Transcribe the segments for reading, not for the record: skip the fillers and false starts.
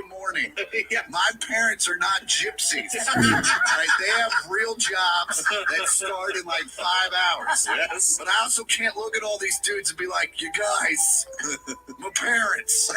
morning. My parents are not gypsies. Right? They have real jobs that start in like 5 hours. Yes. But I also can't look at all these dudes and be like, you guys, my parents.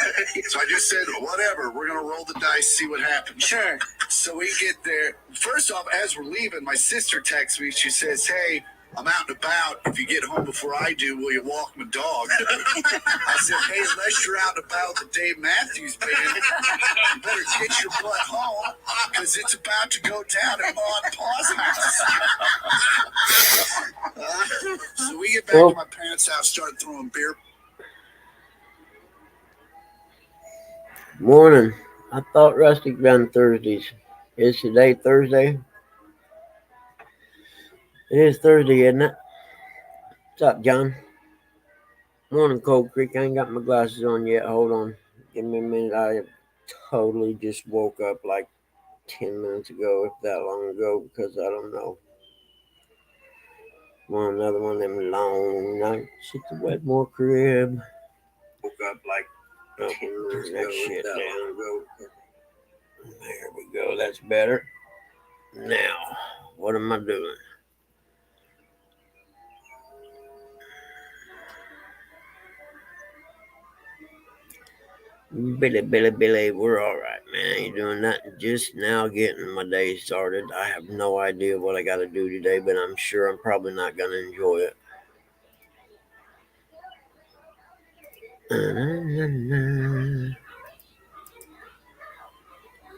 So I just said, whatever, we're going to roll the dice, see what happens. Sure. So we get there. First off, as we're leaving, my sister texts me. She says, hey, I'm out and about. If you get home before I do, will you walk my dog? I said, hey, unless you're out and about with Dave Matthews Band, you better get your butt home because it's about to go down at Ma and Pa's house. So we get back to my parents' house, start throwing beer. Morning. I thought Rustic done Thursdays. Is today Thursday? It is Thursday, isn't it? What's up, John? Morning, Cold Creek. I ain't got my glasses on yet. Hold on. Give me a minute. I totally just woke up like 10 minutes ago, if that long ago, because I don't know. Another one of them long nights at the Wetmore crib. Woke up like 10 minutes ago, shit that down. long ago. There we go. That's better. Now, what am I doing? Billy, we're all right, man. Ain't doing nothing. Just now getting my day started. I have no idea what I got to do today, but I'm sure I'm probably not going to enjoy it.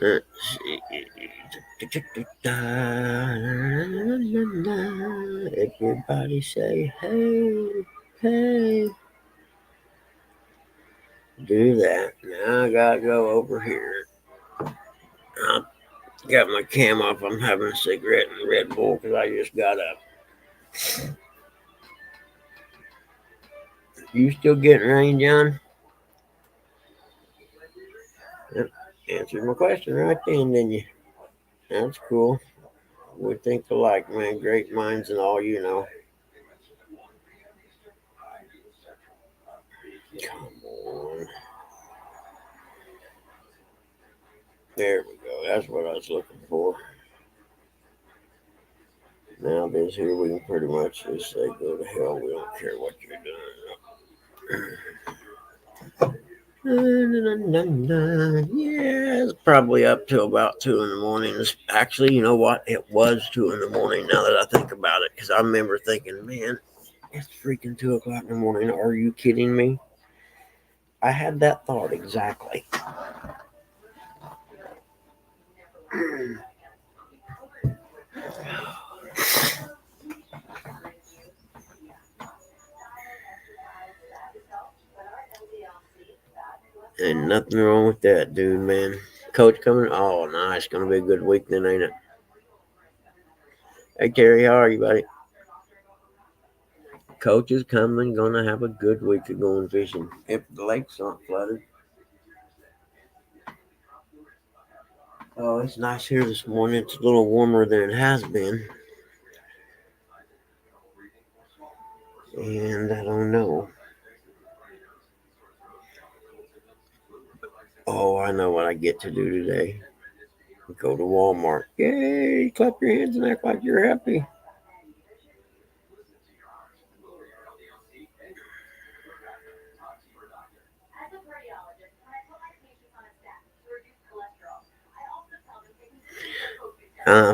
Let's see. Everybody say, hey, hey. Do that. Now I gotta go over here. I got my cam off. I'm having a cigarette and Red Bull because I just got up. You still getting rain, John? Yep. Answered my question right then, didn't you? That's cool. We think alike, man. Great minds and all, you know. Come on. There we go. That's what I was looking for. Now this here, we can pretty much just say, go to hell. We don't care what you're doing. Yeah, it's probably up to about 2 in the morning. Actually, you know what? It was 2 in the morning now that I think about it. Because I remember thinking, man, it's freaking 2 o'clock in the morning. Are you kidding me? I had that thought exactly. And nothing wrong with that, dude, man. Coach coming? Oh, nice. Gonna be a good week then, ain't it? Hey, Terry, how are you, buddy? Coach is coming. Gonna have a good week of going fishing. If the lakes aren't flooded. Oh, it's nice here this morning. It's a little warmer than it has been. And I don't know. Oh, I know what I get to do today. Go to Walmart. Yay! Clap your hands and act like you're happy.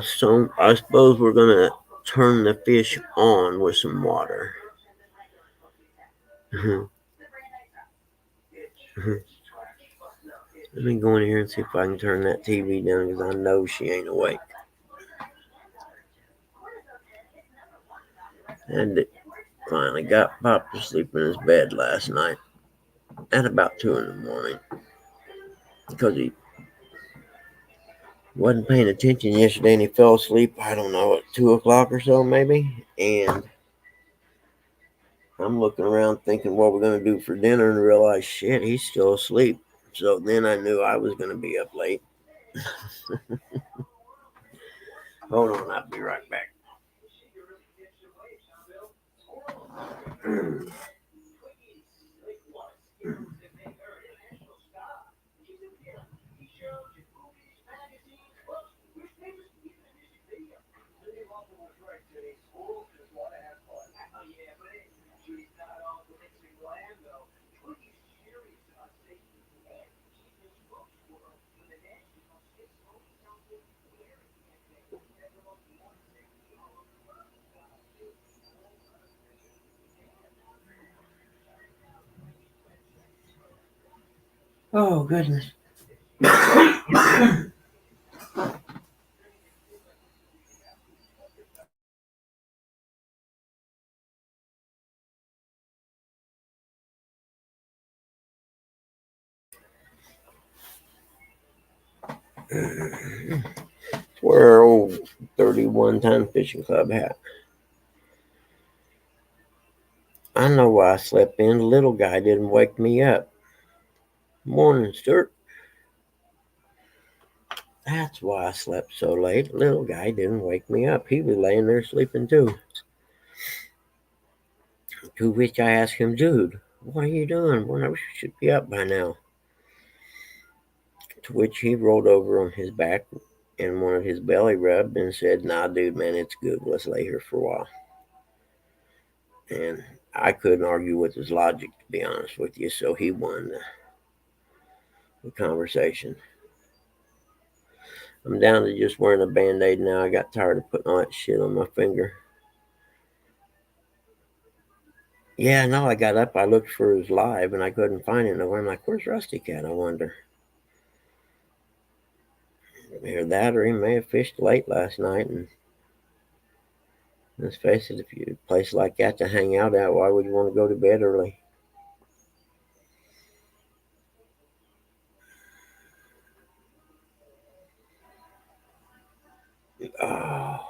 So I suppose we're gonna turn the fish on with some water. Let me go in here and see if I can turn that TV down because I know she ain't awake. And finally got Pop to sleep in his bed last night at about 2 in the morning because he wasn't paying attention yesterday and he fell asleep, I don't know, at 2 o'clock or so maybe. And I'm looking around thinking what we're going to do for dinner and realize, shit, he's still asleep. So then I knew I was going to be up late. Hold on, I'll be right back. Oh, goodness. Wear our old 31-ton fishing club hat. I know why I slept in. The little guy didn't wake me up. Morning, Stuart. That's why I slept so late. The little guy didn't wake me up. He was laying there sleeping too. To which I asked him, dude, what are you doing? Well, you should be up by now. To which he rolled over on his back and one of his belly rubbed and said, nah, dude, man, it's good. Let's lay here for a while. And I couldn't argue with his logic, to be honest with you, so he won the conversation. I'm down to just wearing a Band-Aid now. I got tired of putting all that shit on my finger. Yeah, no, I got up. I looked for his live, and I couldn't find it nowhere. I'm like, where's Rustic at, I wonder? Either that or he may have fished late last night. And let's face it, if you a place like that to hang out at, why would you want to go to bed early? Oh,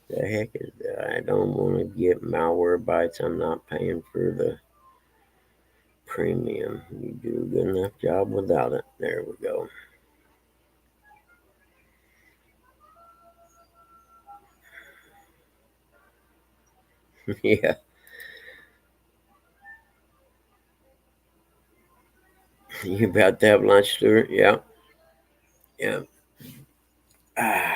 the heck is that? I don't want to get malware bites. I'm not paying for the premium. You do a good enough job without it. There we go. Yeah. You about to have lunch, Stuart? Yeah. Yeah. Ah.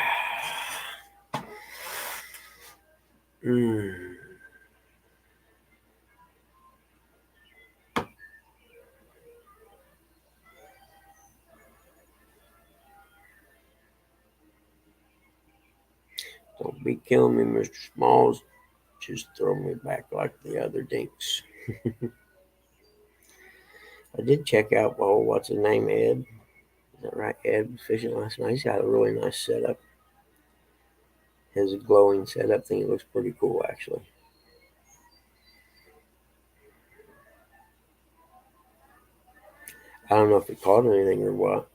Mm. Don't be killing me, Mr. Smalls. Just throw me back like the other dinks. I did check out, oh, what's his name, Ed? Is that right? Ed was fishing last night. He's got a really nice setup. His glowing setup thing looks pretty cool, actually. I don't know if it caught anything or what.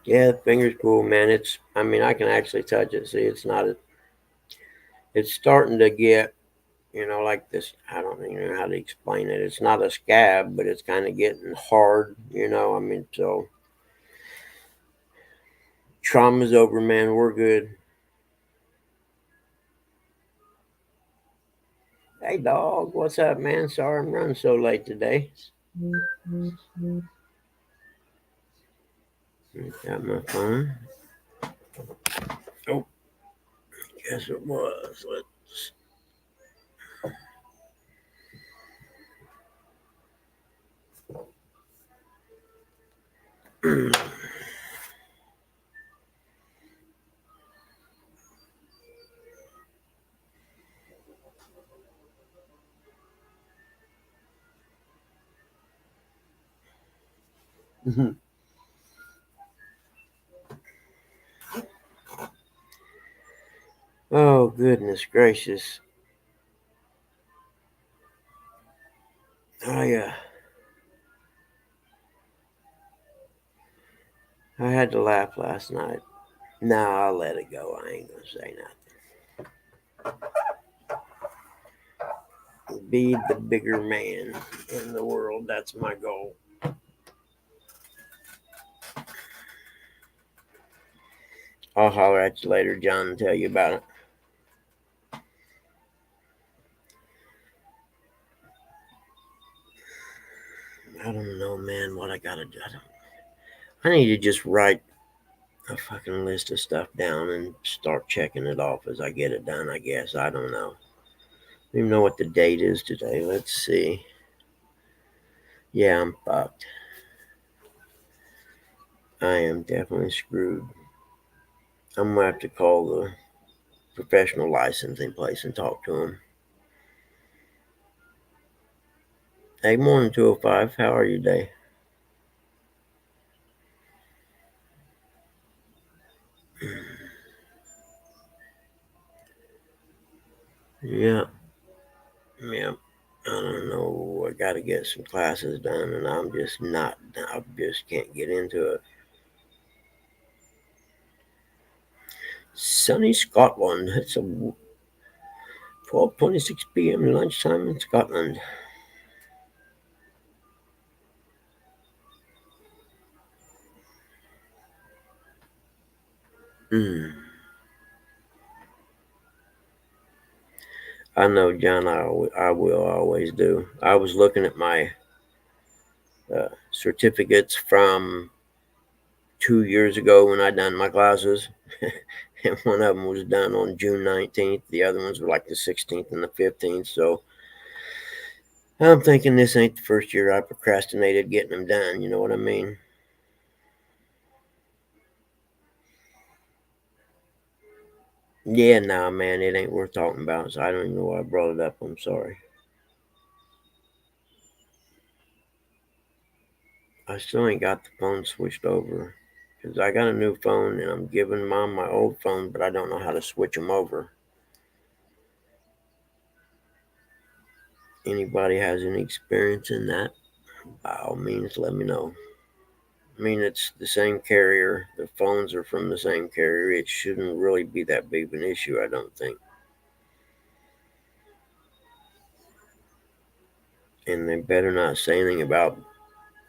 Yeah, the finger's cool, man. I mean, I can actually touch it. See, it's not, it's starting to get, like this. I don't even know how to explain it. It's not a scab, but it's kind of getting hard, I mean, so trauma's over, man. We're good. Hey, dog, what's up, man? Sorry I'm running so late today. Got my phone. Oh, guess it was. Let's. Oh, goodness gracious. I I had to laugh last night. Nah, I'll let it go. I ain't gonna say nothing. Be the bigger man in the world. That's my goal. I'll holler at you later, John, and tell you about it. I don't know, man, what I gotta do. I need to just write a fucking list of stuff down and start checking it off as I get it done, I guess. I don't know. I don't even know what the date is today. Let's see. Yeah, I'm fucked. I am definitely screwed. I'm gonna have to call the professional licensing place and talk to them. Hey, morning 205. How are you today? Yeah, yeah. I don't know. I got to get some classes done, and I'm just not. I just can't get into it. Sunny Scotland. It's a 12:26 p.m. lunchtime in Scotland. Mm. I know, John. I will always do. I was looking at my certificates from 2 years ago when I done my classes, and one of them was done on June 19th. The other ones were like the 16th and the 15th. So I'm thinking this ain't the first year I procrastinated getting them done. You know what I mean? Yeah, nah, man, it ain't worth talking about. So I don't even know why I brought it up. I'm sorry. I still ain't got the phone switched over because I got a new phone and I'm giving mom my old phone, but I don't know how to switch them over. Anybody has any experience in that? By all means, let me know. I mean, it's the same carrier. The phones are from the same carrier. It shouldn't really be that big of an issue, I don't think. And they better not say anything about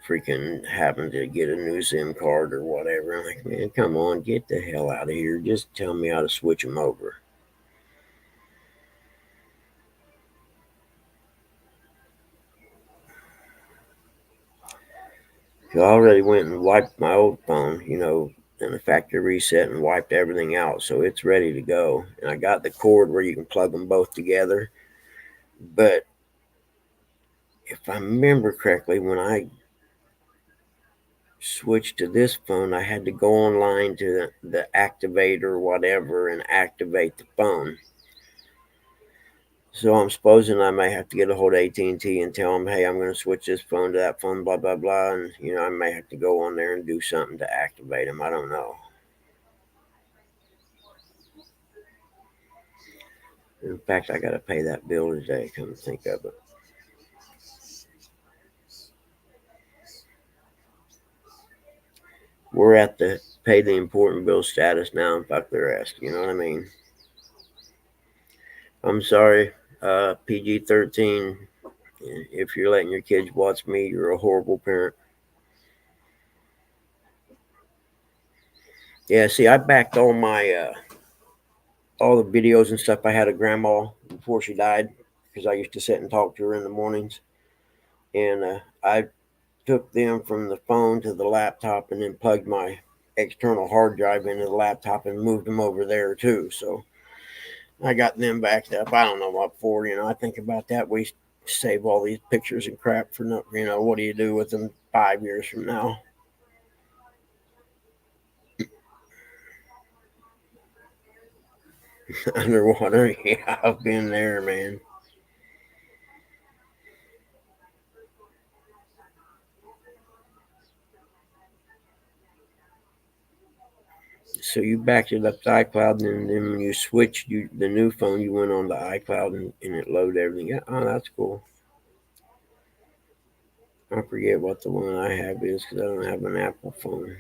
freaking having to get a new SIM card or whatever. I'm like, man, come on, get the hell out of here. Just tell me how to switch them over. I already went and wiped my old phone, in the factory reset and wiped everything out. So it's ready to go. And I got the cord where you can plug them both together. But if I remember correctly, when I switched to this phone, I had to go online to the activator or whatever and activate the phone. So I'm supposing I may have to get a hold of AT&T and tell them, hey, I'm going to switch this phone to that phone, blah, blah, blah. And, I may have to go on there and do something to activate them. I don't know. In fact, I got to pay that bill today, come to think of it. We're at the pay the important bill status now and fuck the rest. You know what I mean? I'm sorry, PG-13. If you're letting your kids watch me, you're a horrible parent. Yeah, see, I backed all the videos and stuff I had of Grandma before she died because I used to sit and talk to her in the mornings, and I took them from the phone to the laptop and then plugged my external hard drive into the laptop and moved them over there too. So I got them backed up. I don't know what for. I think about that. We save all these pictures and crap for no. What do you do with them 5 years from now? Underwater. Yeah, I've been there, man. So you backed it up to iCloud, and then when you switched the new phone, you went on to iCloud and it loaded everything. Yeah, oh, that's cool. I forget what the one I have is because I don't have an Apple phone.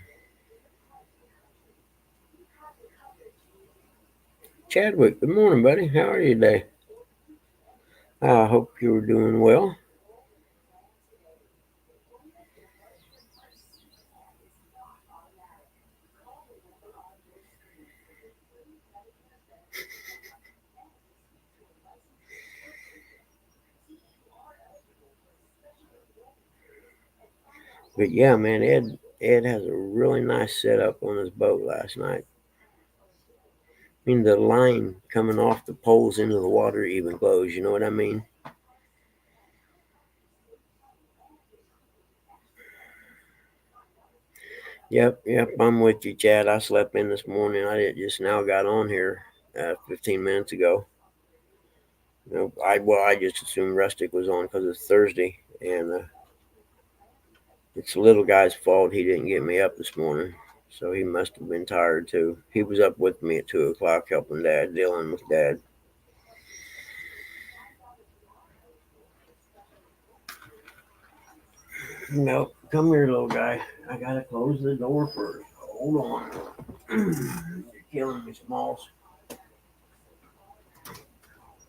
Chadwick, good morning, buddy. How are you today? I hope you're doing well. But yeah, man, Ed has a really nice setup on his boat last night. I mean, the line coming off the poles into the water even glows. You know what I mean? Yep, yep. I'm with you, Chad. I slept in this morning. I just now got on here 15 minutes ago. I just assumed Rustic was on because it's Thursday, And it's the little guy's fault he didn't get me up this morning. So he must have been tired too. He was up with me at 2 o'clock helping Dad, dealing with Dad. Nope. Come here, little guy. I gotta close the door first. Hold on. You're killing me, Smalls.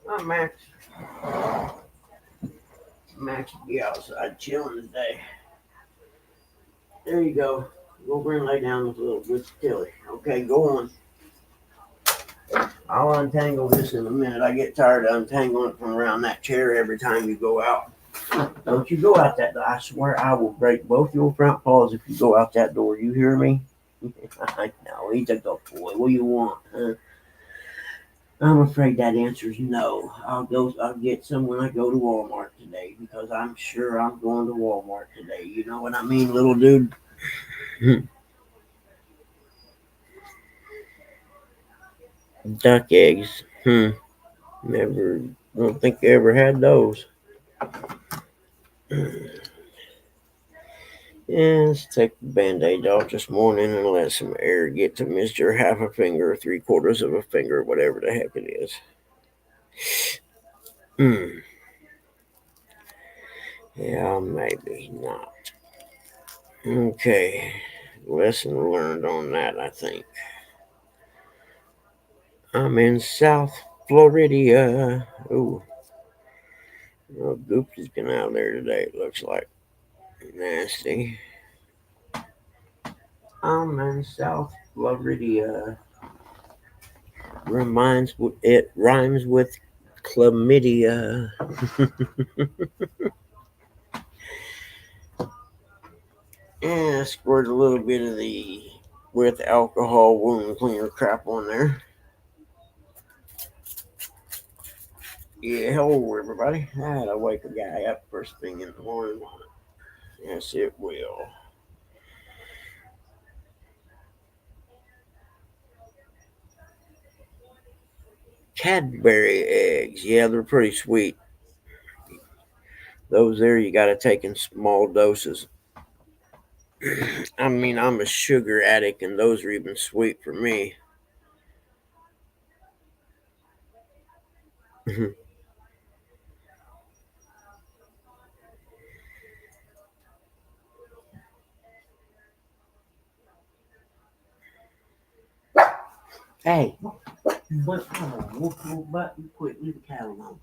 Oh, Max. Max will be outside chilling today. There you go. Go over and lay down with little Tilly. Okay, go on. I'll untangle this in a minute. I get tired of untangling it from around that chair every time you go out. Don't you go out that door. I swear I will break both your front paws if you go out that door. You hear me? I know. He's a good boy. What do you want? I'm afraid that answer is no. I'll get some when I go to Walmart today because I'm sure I'm going to Walmart today. You know what I mean, little dude? Duck eggs. Never. Don't think I ever had those. Yeah, let's take the band-aid off this morning and let some air get to Mr. Half a finger, 3/4 of a finger, whatever the heck it is. Yeah, maybe not. Okay. Lesson learned on that, I think. I'm in South Florida. Ooh. Oh, Goopy's been out there today, it looks like. Nasty. I'm in South Florida. It rhymes with chlamydia. And I squirt a little bit of the with alcohol wound cleaner crap on there. Yeah, hello everybody. That'll wake a guy up first thing in the morning. Yes, it will. Cadbury eggs. Yeah, they're pretty sweet. Those there you gotta take in small doses. I mean, I'm a sugar addict, and those are even sweet for me. Hey, but you quit. Leave the cat alone.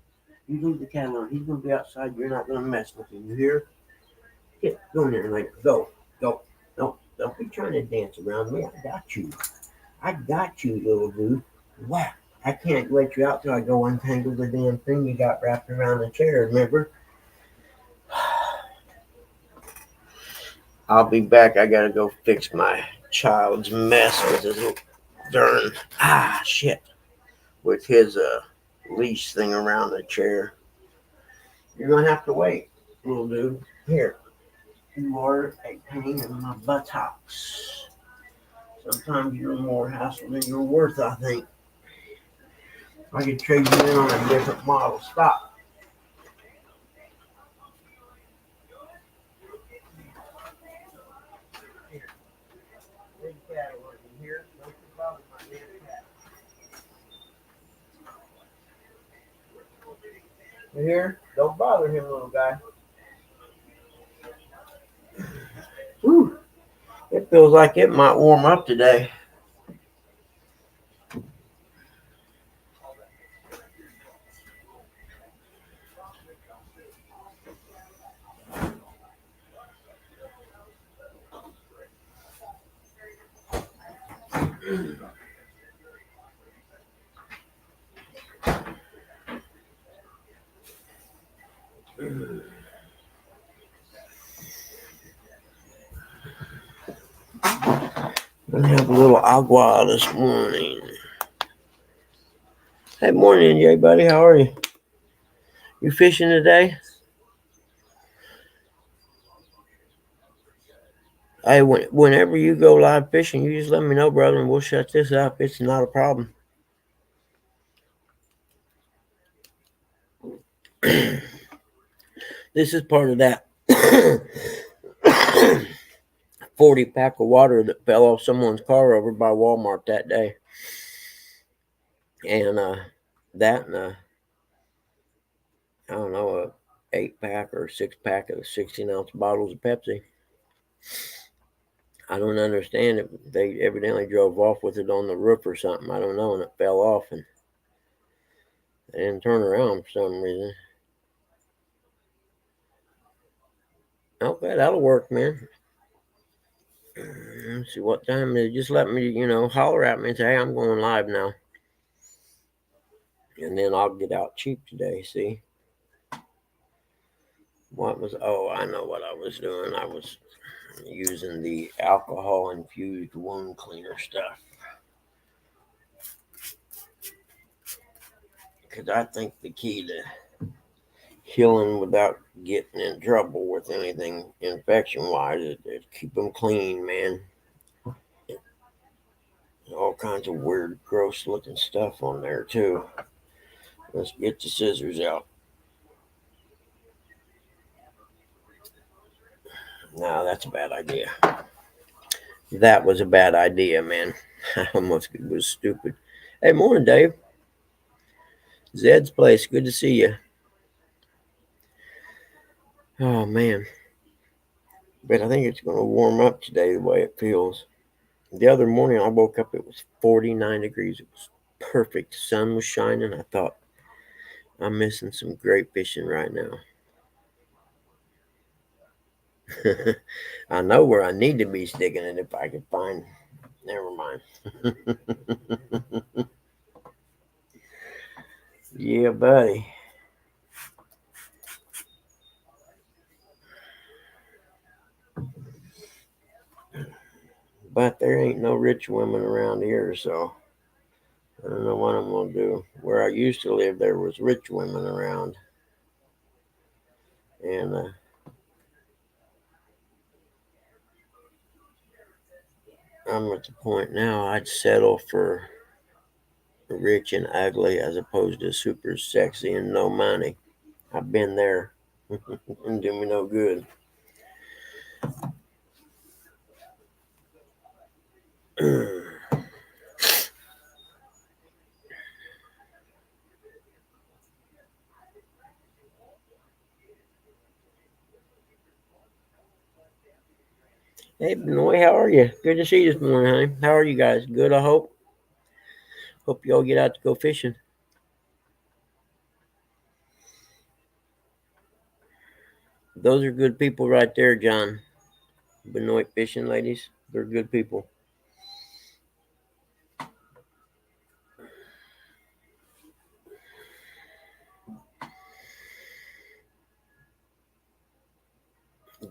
You leave the cat alone. He's gonna be outside. You're not gonna mess with him. You hear? Get go in there and go. Don't be trying to dance around me. I got you, little dude. Wow. I can't let you out till I go untangle the damn thing you got wrapped around the chair. Remember? I'll be back. I gotta go fix my child's mess with his darn shit with his leash thing around the chair. You're gonna have to wait, little dude. Here, you are a pain in my buttocks. Sometimes you're more hassle than you're worth. I think I could trade you in on a different model. Stop. Big cat over here. Don't you bother my damn cat. You hear? Don't bother him, little guy. Whew. It feels like it might warm up today. Gonna have a little agua this morning. Hey, morning, Jay, buddy. How are you? You fishing today? Hey, whenever you go live fishing, you just let me know, brother, and we'll shut this up. It's not a problem. This is part of that 40 pack of water that fell off someone's car over by Walmart that day. And that and I don't know, a 8 pack or 6 pack of 16-ounce bottles of Pepsi. I don't understand it. They evidently drove off with it on the roof or something. I don't know, and it fell off, and they didn't turn around for some reason. Okay, that'll work, man. Let's see what time it is. Just let me, holler at me and say, hey, I'm going live now. And then I'll get out cheap today, see? I know what I was doing. I was using the alcohol infused wound cleaner stuff. Because I think the key to healing without getting in trouble with anything infection wise is keep them clean, man. All kinds of weird, gross looking stuff on there, too. Let's get the scissors out. No, that's a bad idea. That was a bad idea, man. I almost was stupid. Hey, morning, Dave. Zed's place. Good to see you. Oh, man. But I think it's going to warm up today the way it feels. The other morning I woke up, it was 49 degrees. It was perfect. The sun was shining. I thought, I'm missing some great fishing right now. I know where I need to be sticking it if I can find. Never mind. Yeah, buddy. But there ain't no rich women around here, so I don't know what I'm going to do. Where I used to live, there was rich women around. And I'm at the point now I'd settle for rich and ugly as opposed to super sexy and no money. I've been there. It do me no good. Hey, Benoit, how are you? Good to see you this morning, honey. How are you guys? Good, I hope. Hope you all get out to go fishing. Those are good people right there, John. Benoit fishing ladies. They're good people.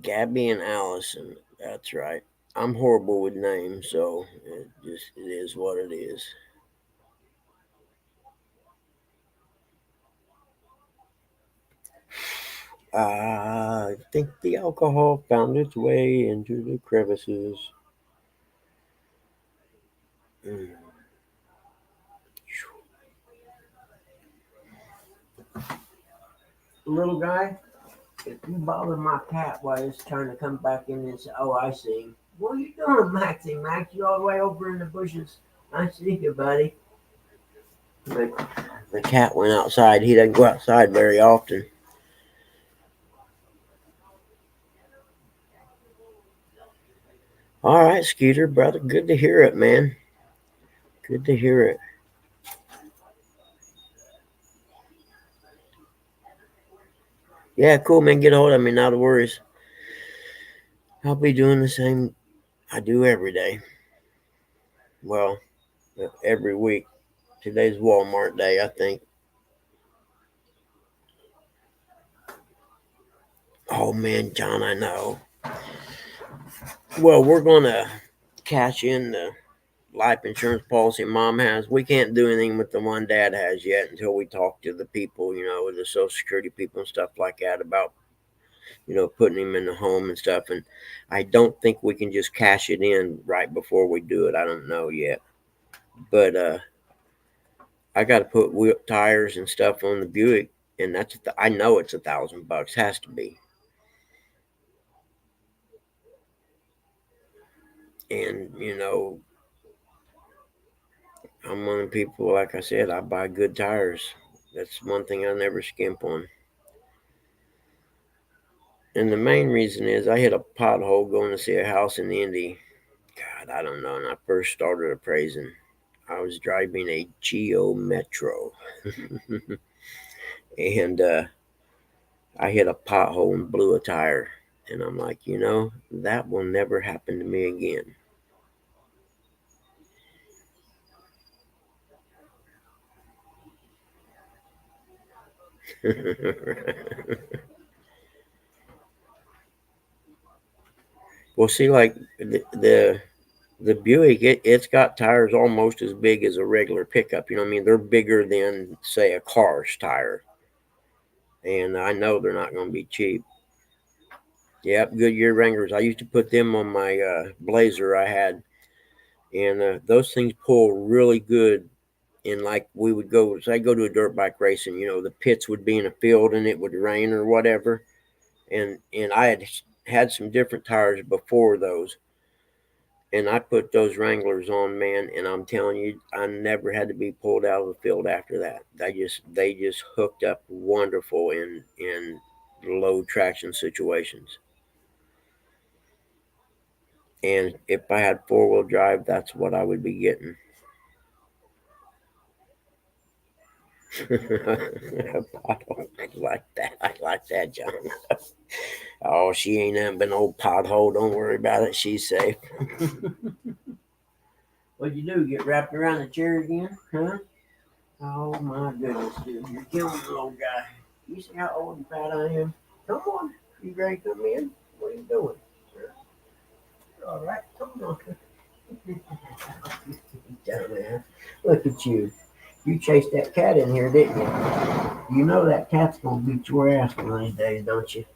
Gabby and Allison. That's right. I'm horrible with names, so it is what it is. I think the alcohol found its way into the crevices. Mm. Little guy, if you bother my cat while it's trying to come back in and say, oh, I see him. What are you doing, Maxie? Max, you all the way over in the bushes. I see you, buddy. The cat went outside. He doesn't go outside very often. All right, Skeeter, brother. Good to hear it, man. Good to hear it. Yeah, cool, man. Get a hold of me. Not a worries. I'll be doing the same I do every day. Well, every week. Today's Walmart day, I think. Oh, man, John, I know. Well, we're going to cash in the life insurance policy mom has. We can't do anything with the one dad has yet until we talk to the people, the Social Security people and stuff like that about, putting him in the home and stuff. And I don't think we can just cash it in right before we do it. I don't know yet. But I got to put wheel tires and stuff on the Buick, and I know it's $1,000. Has to be. And, I'm one of the people, like I said, I buy good tires. That's one thing I never skimp on. And the main reason is I hit a pothole going to see a house in Indy. God, I don't know. When I first started appraising, I was driving a Geo Metro. And I hit a pothole and blew a tire. And I'm like, that will never happen to me again. Well, see, like the Buick, it's got tires almost as big as a regular pickup. You know what I mean? They're bigger than, say, a car's tire. And I know they're not going to be cheap. Yep, Goodyear Wranglers. I used to put them on my Blazer I had. And those things pull really good. And like we would go, say, go to a dirt bike racing, the pits would be in a field and it would rain or whatever. And I had some different tires before those. And I put those Wranglers on, man, and I'm telling you, I never had to be pulled out of the field after that. They just hooked up wonderful in low traction situations. And if I had 4-wheel drive, that's what I would be getting. I like that. I like that, John. Oh, she ain't nothing but an old pothole. Don't worry about it. She's safe. What'd you do? Get wrapped around the chair again? Huh? Oh my goodness, dude. You're killing the little guy. You see how old and fat I am? Come on. You ready to come in? What are you doing? All right. Come on. Dumbass. Look at you. You chased that cat in here, didn't you? You know that cat's gonna beat your ass one of these days, don't you?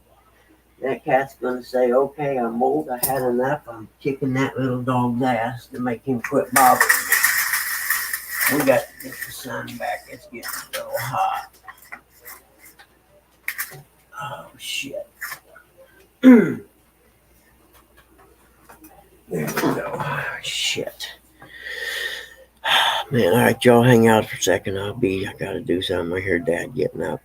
That cat's gonna say, okay, I'm old, I had enough, I'm kicking that little dog's ass to make him quit bothering me. We got to get the sun back, it's getting a little hot. Oh shit. There we go. Shit. Man, alright, y'all hang out for a second. I gotta do something. I hear Dad getting up.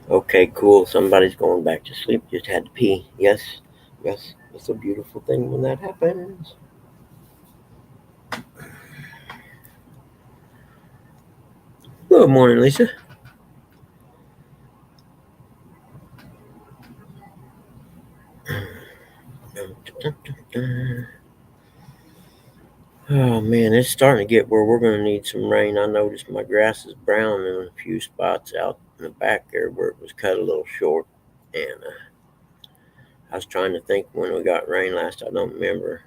Okay, cool. Somebody's going back to sleep. Just had to pee. Yes, yes. It's a beautiful thing when that happens. Good morning, Lisa. Oh man, it's starting to get where we're going to need some rain. I noticed my grass is brown in a few spots out in the back there where it was cut a little short. And I was trying to think when we got rain last. I don't remember.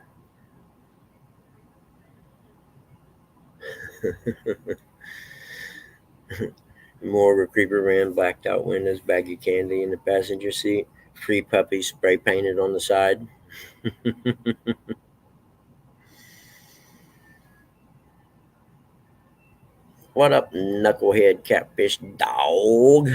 Mortar creeper ran, blacked out windows, bag of candy in the passenger seat, free puppies spray painted on the side. What up, knucklehead catfish dog?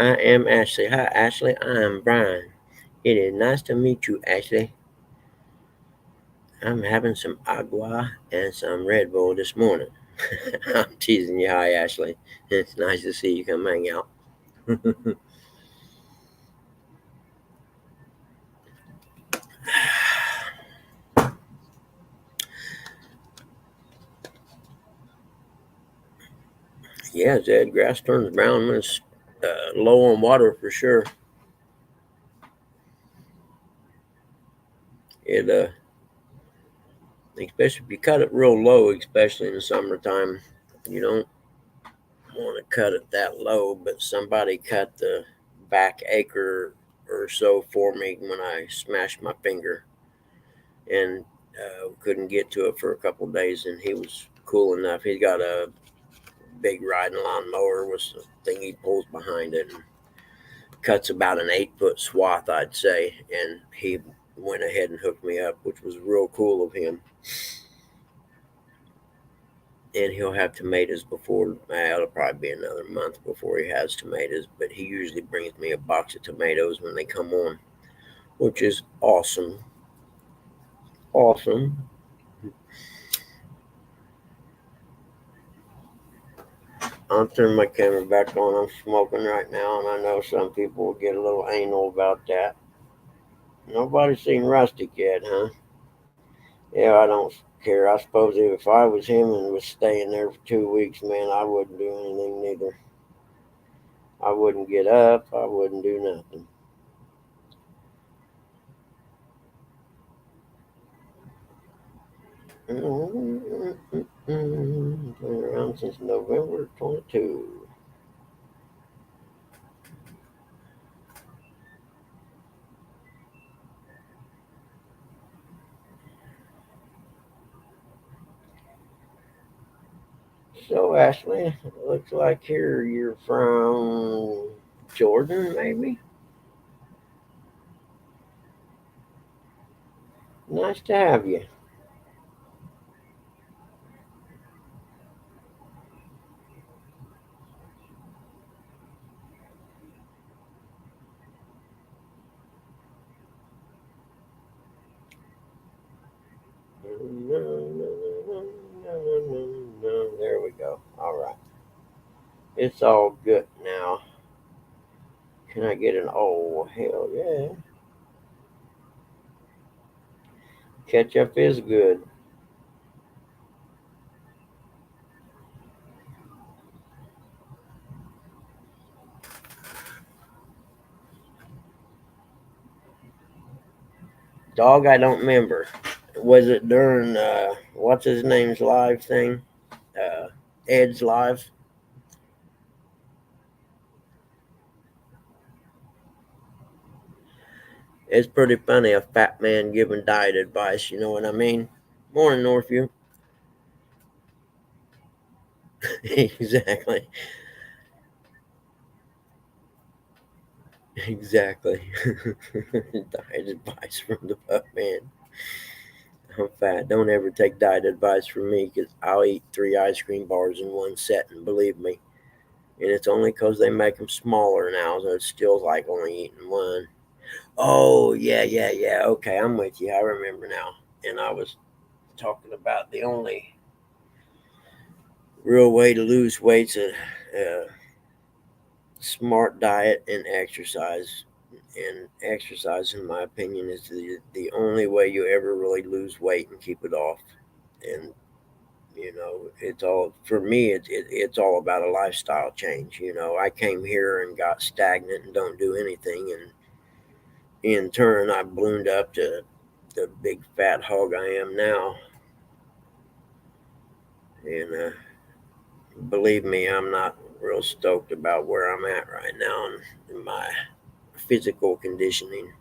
I am Ashley. Hi, Ashley. I'm Brian. It is nice to meet you, Ashley. I'm having some agua and some Red Bull this morning. I'm teasing you. Hi, Ashley. It's nice to see you come hang out. Yeah, Zed, grass turns brown when it's low on water for sure. It especially if you cut it real low, especially in the summertime, you don't want to cut it that low. But somebody cut the back acre or so for me when I smashed my finger and couldn't get to it for a couple of days. And he was cool enough. He's got a big riding lawnmower with the thing he pulls behind it and cuts about an 8 foot swath, I'd say. And he went ahead and hooked me up, which was real cool of him. And he'll have tomatoes before, it'll probably be another month before he has tomatoes, but he usually brings me a box of tomatoes when they come on, which is awesome. Awesome. I'll turn my camera back on. I'm smoking right now, and I know some people will get a little anal about that. Nobody's seen Rustic yet, huh? Yeah, I don't care. I suppose if I was him and was staying there for 2 weeks, man, I wouldn't do anything neither. I wouldn't get up. I wouldn't do nothing. Been around since November 22. So, Ashley, it looks like here you're from Jordan, maybe? Nice to have you. There we go. All right. It's all good now. Can I get an oh, hell yeah. Ketchup is good. Dog, I don't remember. Was it during what's his name's live thing? Ed's live. It's pretty funny a fat man giving diet advice. You know what I mean? Morning, Northview. Exactly. Exactly. Diet advice from the fat man. I'm fat. Don't ever take diet advice from me because I'll eat 3 ice cream bars in one setting. Believe me. And it's only because they make them smaller now, so it's still like only eating one. Oh, yeah, yeah, yeah. Okay, I'm with you. I remember now. And I was talking about the only real way to lose weight's a smart diet and exercise. And exercise, in my opinion, is the only way you ever really lose weight and keep it off. And it's all for me. It's all about a lifestyle change. I came here and got stagnant and don't do anything, and in turn, I ballooned up to the big fat hog I am now. And believe me, I'm not real stoked about where I'm at right now in my physical conditioning.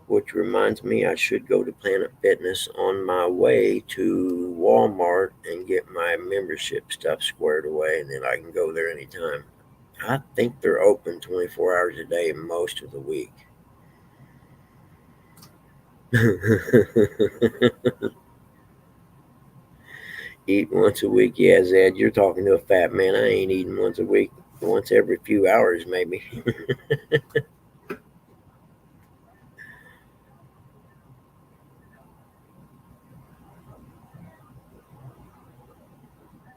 Which reminds me, I should go to Planet Fitness on my way to Walmart and get my membership stuff squared away, and then I can go there anytime. I think they're open 24 hours a day most of the week. Eat once a week? Yeah, Zed, you're talking to a fat man. I ain't eating once a week. Once every few hours, maybe.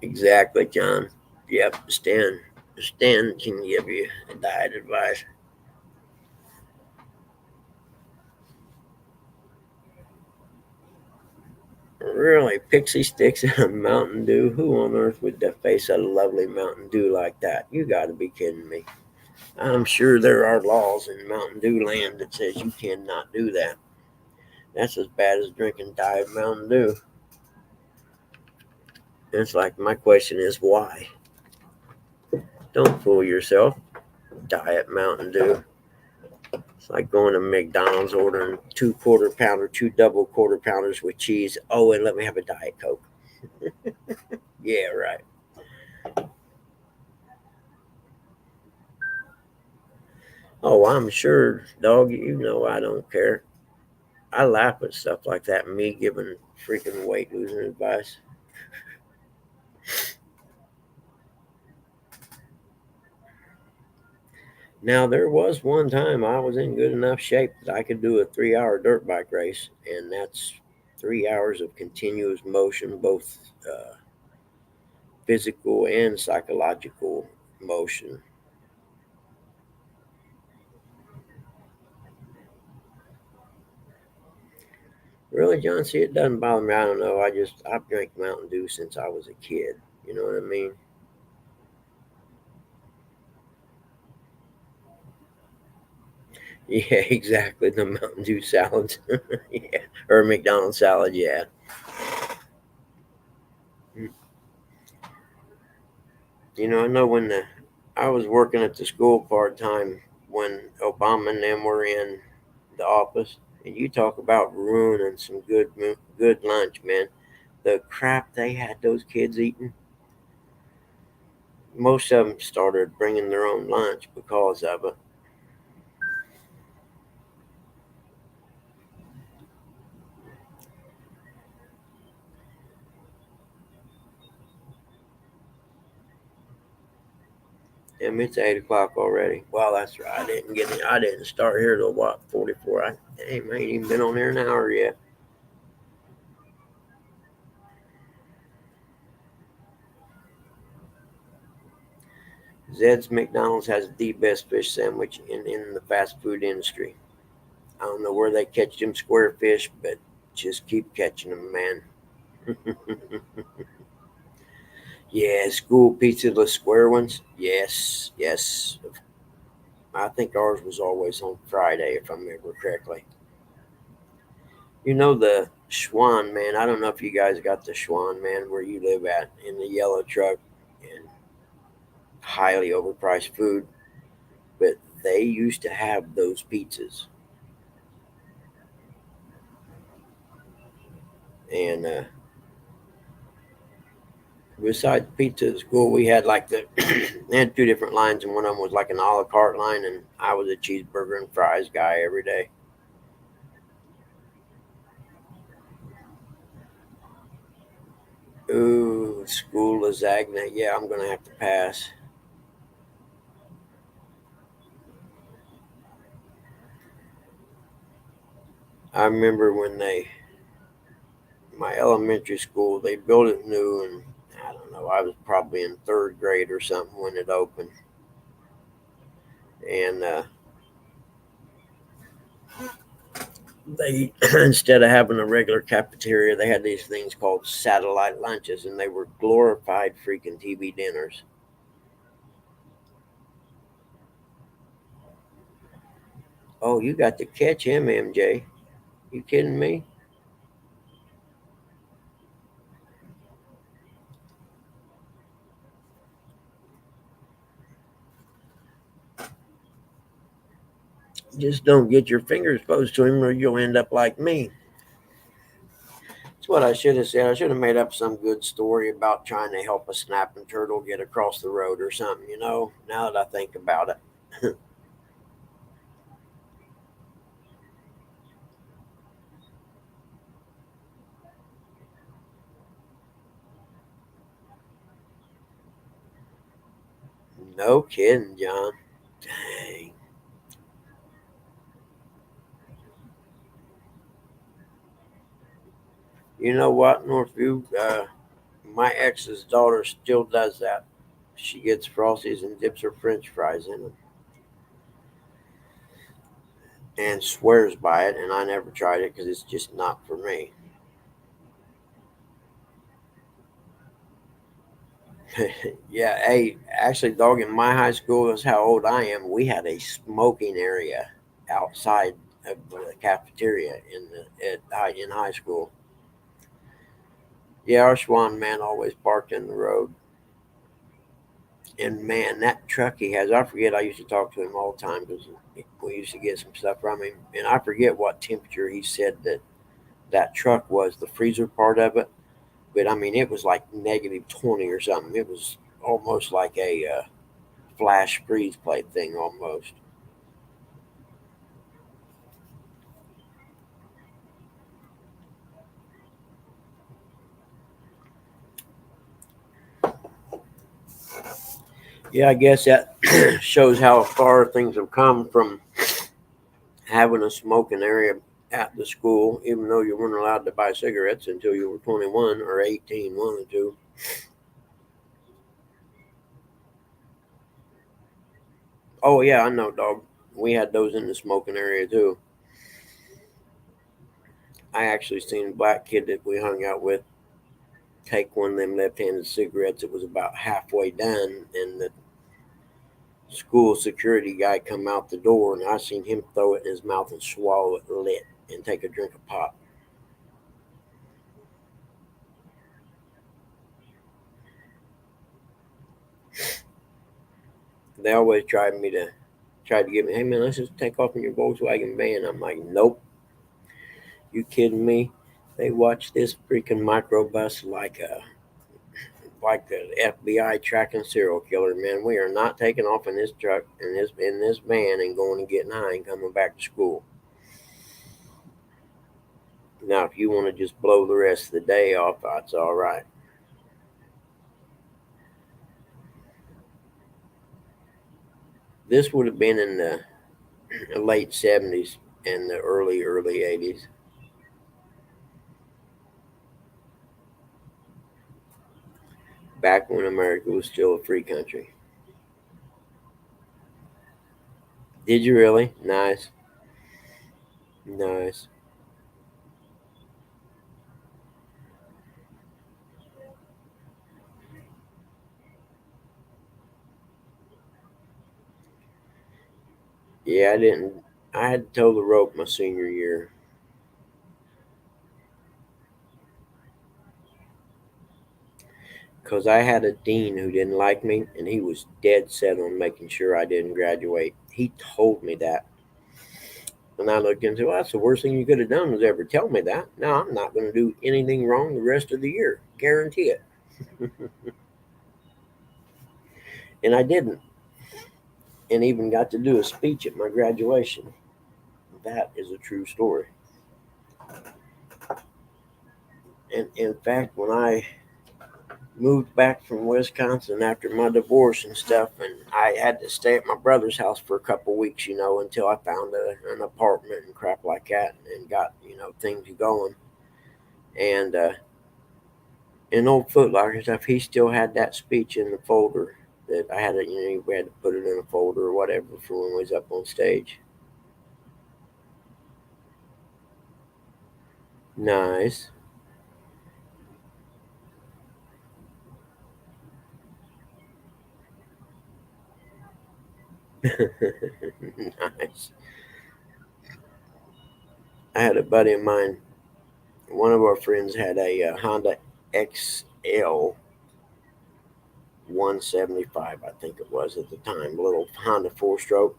Exactly, John. Yep, Stan can give you diet advice. Really, pixie sticks and a Mountain Dew? Who on earth would face a lovely Mountain Dew like that? You got to be kidding me. I'm sure there are laws in Mountain Dew land that says you cannot do that. That's as bad as drinking Diet Mountain Dew. It's like my question is why? Don't fool yourself. Diet Mountain Dew. It's like going to McDonald's ordering 2 quarter pounder, 2 double quarter pounders with cheese. Oh, and let me have a Diet Coke. Yeah, right. Oh, I'm sure, dog. I don't care. I laugh at stuff like that. Me giving freaking weight losing advice. Now there was one time I was in good enough shape that I could do a 3 hour dirt bike race, and that's 3 hours of continuous motion, both physical and psychological motion. Really, John, see, it doesn't bother me. I don't know. I've drank Mountain Dew since I was a kid. You know what I mean? Yeah, exactly. The Mountain Dew salads. Yeah, or McDonald's salad. Yeah. I know I was working at the school part time when Obama and them were in the office, and you talk about ruining some good lunch, man. The crap they had those kids eating. Most of them started bringing their own lunch because of it. And it's 8 o'clock already. Well, that's right. I didn't start here till what 44. I ain't even been on here an hour yet. Zed's McDonald's has the best fish sandwich in the fast food industry. I don't know where they catch them square fish, but just keep catching them, man. Yeah, school pizza, the square ones. Yes, yes. I think ours was always on Friday, if I remember correctly. The Schwan, man. I don't know if you guys got the Schwan, man, where you live at in the yellow truck and highly overpriced food, but they used to have those pizzas. And besides pizza at school, we had like they had two different lines, and one of them was like an a la carte line, and I was a cheeseburger and fries guy every day. Ooh, school lasagna. Yeah, I'm gonna have to pass. I remember when my elementary school, they built it new, and I don't know, I was probably in third grade or something when it opened. And they, instead of having a regular cafeteria, they had these things called satellite lunches, and they were glorified freaking TV dinners. Oh, you got to catch him, MJ. You kidding me? Just don't get your fingers close to him, or you'll end up like me. That's what I should have said. I should have made up some good story about trying to help a snapping turtle get across the road or something, now that I think about it. No kidding, John. Dang. You know what, Northview? My ex's daughter still does that. She gets Frosties and dips her french fries in them and swears by it, and I never tried it because it's just not for me. Yeah, hey, actually, dog, in my high school, that's how old I am. We had a smoking area outside of the cafeteria in high school. Yeah, our Swan man always parked in the road. And man, that truck he has, I forget. I used to talk to him all the time because we used to get some stuff from him. And I forget what temperature he said that truck was, the freezer part of it. But I mean, it was like -20 or something. It was almost like a flash freeze plate thing almost. Yeah, I guess that shows how far things have come from having a smoking area at the school, even though you weren't allowed to buy cigarettes until you were 21 or 18, one or two. Oh, yeah, I know, dog. We had those in the smoking area too. I actually seen a black kid that we hung out with take one of them left-handed cigarettes. It was about halfway done, and the school security guy come out the door, and I seen him throw it in his mouth and swallow it lit and take a drink of pop. They always tried to get me, hey man, let's just take off in your Volkswagen van. I'm like, nope, you kidding me? They watch this freaking microbus like the FBI tracking serial killer, man. We are not taking off in this truck in this van and going and getting high and coming back to school. Now, if you want to just blow the rest of the day off, that's all right. This would have been in the late '70s and the early '80s, back when America was still a free country. Did you really? Nice, nice. Yeah, I didn't. I had to toe the rope my senior year because I had a dean who didn't like me, and he was dead set on making sure I didn't graduate. He told me that. And I looked into, well, that's the worst thing you could have done was ever tell me that. No, I'm not going to do anything wrong the rest of the year. Guarantee it. And I didn't. And even got to do a speech at my graduation. That is a true story. And in fact, when I moved back from Wisconsin after my divorce and stuff, and I had to stay at my brother's house for a couple weeks, until I found an apartment and crap like that, and got things going. And in old Foot Locker stuff, he still had that speech in the folder that I had. We had to put it in a folder or whatever for when we was up on stage. Nice. Nice. I had a buddy of mine. One of our friends had a Honda XL 175, I think it was at the time, a little Honda four-stroke,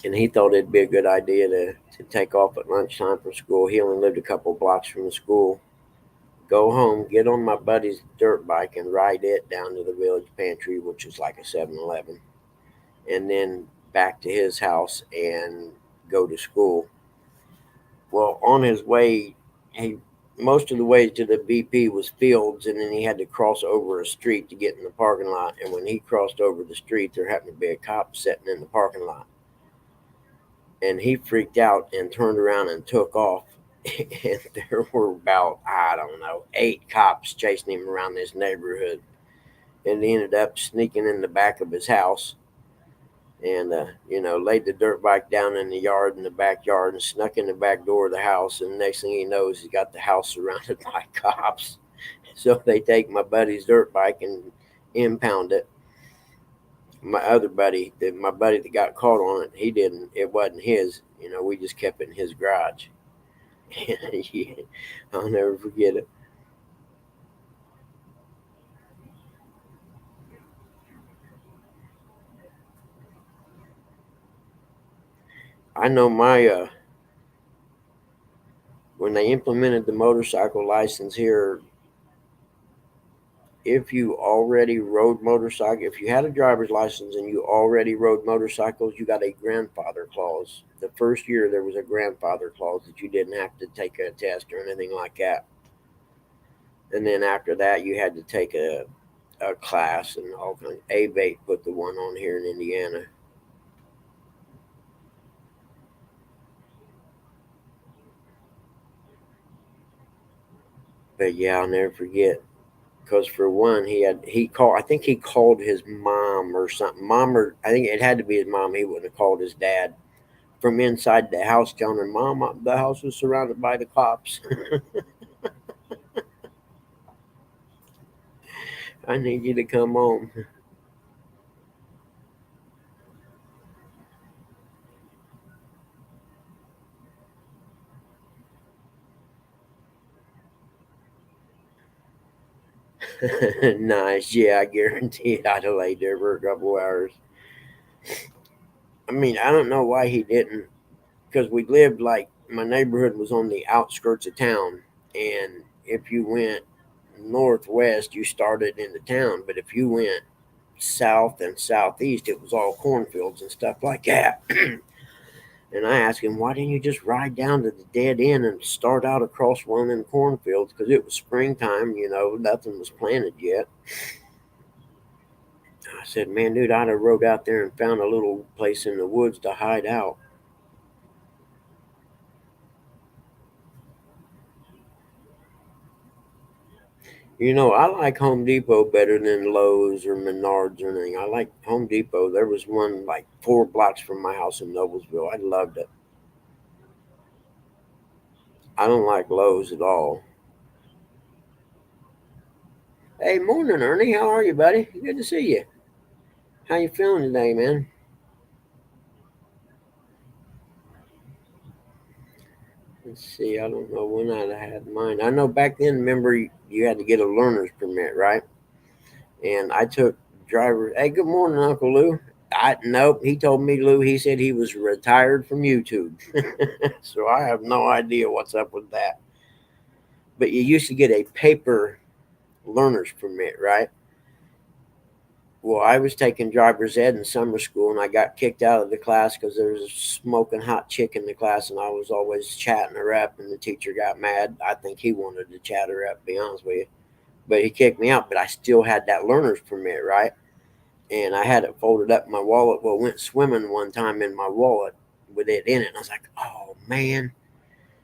and he thought it'd be a good idea to take off at lunchtime from school. He only lived a couple blocks from the school. Go home, get on my buddy's dirt bike, and ride it down to the village pantry, which is like a 7-Eleven, and then back to his house and go to school. Well, on his way, he most of the way to the BP was fields, and then he had to cross over a street to get in the parking lot. And when he crossed over the street, there happened to be a cop sitting in the parking lot, and he freaked out and turned around and took off. And there were about, I don't know, 8 cops chasing him around this neighborhood, and he ended up sneaking in the back of his house and laid the dirt bike down in the yard, in the backyard, and snuck in the back door of the house. And the next thing he knows, he got the house surrounded by cops. So they take my buddy's dirt bike and impound it. My other buddy, my buddy that got caught on it, he didn't. It wasn't his. We just kept it in his garage. Yeah, I'll never forget it. I know my when they implemented the motorcycle license here, if you already rode motorcycle, if you had a driver's license and you already rode motorcycles, you got a grandfather clause. The first year there was a grandfather clause that you didn't have to take a test or anything like that. And then after that, you had to take a class and all kinds. A-Bait put the one on here in Indiana. But yeah, I'll never forget. Because for one, he called. I think he called his mom or something. Mom, or I think it had to be his mom. He wouldn't have called his dad from inside the house, telling her, "Mom, the house was surrounded by the cops. I need you to come home." Nice. Yeah, I guarantee I'd have laid there for a couple hours. I mean, I don't know why he didn't, because we lived like my neighborhood was on the outskirts of town, and if you went northwest, you started in the town, but if you went south and southeast, it was all cornfields and stuff like that. And I asked him, why didn't you just ride down to the dead end and start out across one of them cornfields? Because it was springtime, nothing was planted yet. I said, man, dude, I'd have rode out there and found a little place in the woods to hide out. I like Home Depot better than Lowe's or Menards or anything. I like Home Depot. There was one like 4 blocks from my house in Noblesville. I loved it. I don't like Lowe's at all. Hey, morning, Ernie. How are you, buddy? Good to see you. How you feeling today, man? Let's see. I don't know when I'd have had mine. I know back then, remember, you had to get a learner's permit, right? And I took driver. Hey, good morning, Uncle Lou. Nope. He told me, Lou. He said he was retired from YouTube, so I have no idea what's up with that. But you used to get a paper learner's permit, right? Well, I was taking driver's ed in summer school, and I got kicked out of the class because there was a smoking hot chick in the class, and I was always chatting her up, and the teacher got mad. I think he wanted to chat her up, to be honest with you. but he kicked me out. But I still had that learner's permit, right? And I had it folded up in my wallet. Well, went swimming one time in my wallet with it in it, and I was like, oh man.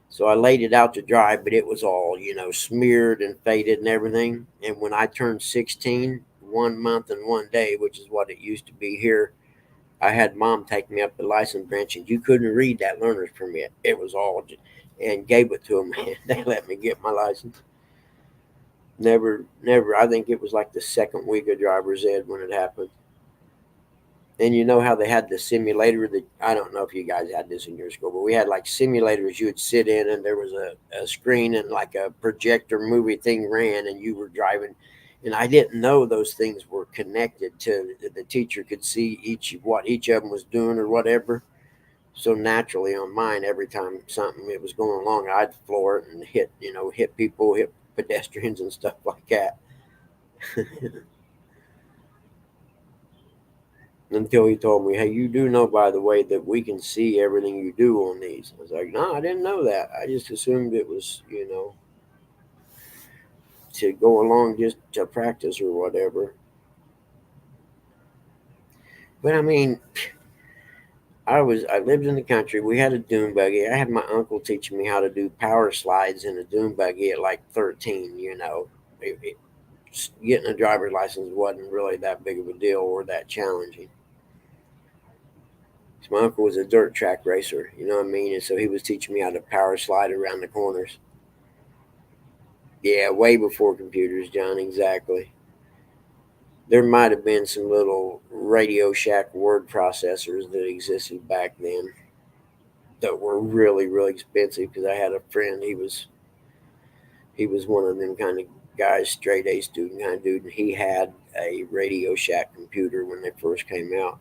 So I laid it out to dry, but it was all, smeared and faded and everything. And when I turned 16, 1 month and 1 day, which is what it used to be here, I had mom take me up the license branch, and you couldn't read that learner's permit. It was all, and gave it to them. And they let me get my license. Never, never. I think it was like the second week of driver's ed when it happened. And you know how they had the simulator that I don't know if you guys had this in your school, but we had like simulators you would sit in, and there was a screen and like a projector movie thing ran, and you were driving. And I didn't know those things were connected to the teacher could see what each of them was doing or whatever. So naturally on mine, every time something it was going along, I'd floor it and hit people, hit pedestrians and stuff like that. Until he told me, hey, you do know, by the way, that we can see everything you do on these. I was like, no, I didn't know that. I just assumed it was, to go along just to practice or whatever. But I mean, I lived in the country. We had a dune buggy. I had my uncle teaching me how to do power slides in a dune buggy at like 13. Getting a driver's license wasn't really that big of a deal or that challenging. So my uncle was a dirt track racer, you know what I mean? And so he was teaching me how to power slide around the corners. Yeah, way before computers, John, exactly. There might have been some little Radio Shack word processors that existed back then that were really, really expensive because I had a friend, he was one of them kind of guys, straight A student kind of dude, and he had a Radio Shack computer when they first came out.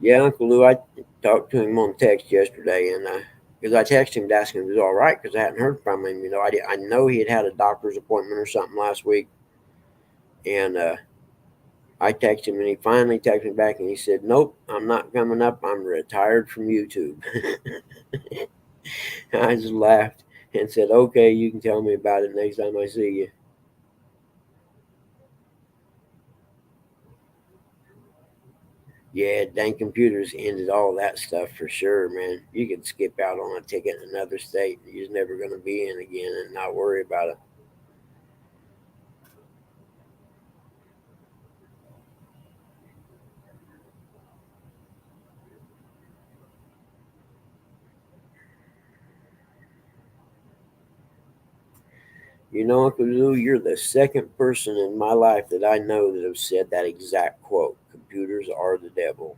Yeah, Uncle Lou, I talked to him on text yesterday, and because I texted him to ask him if he was all right because I hadn't heard from him. I know he had a doctor's appointment or something last week, and I texted him, and he finally texted me back, and he said, "Nope, I'm not coming up. I'm retired from YouTube." I just laughed and said, "Okay, you can tell me about it next time I see you." Yeah, dang computers ended all that stuff for sure, man. You could skip out on a ticket in another state. You're just never going to be in again and not worry about it. Uncle Lou, you're the second person in my life that I know that have said that exact quote. Computers are the devil.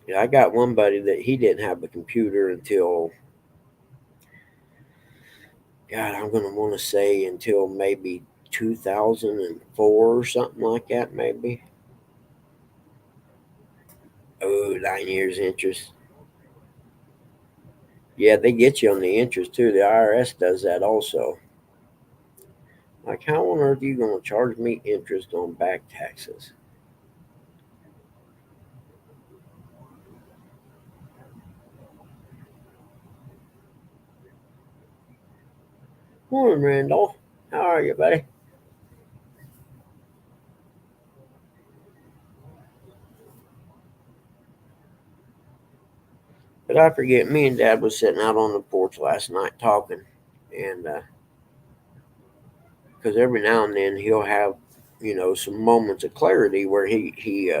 Yeah, I got one buddy that he didn't have a computer until, God, I'm going to want to say until maybe 2004 or something like that, maybe. Oh, 9 years interest. Yeah, they get you on the interest too. The IRS does that also. Like, how on earth are you going to charge me interest on back taxes? Morning, Randolph. How are you, buddy? But I forget, me and Dad was sitting out on the porch last night talking, and because every now and then he'll have, some moments of clarity where he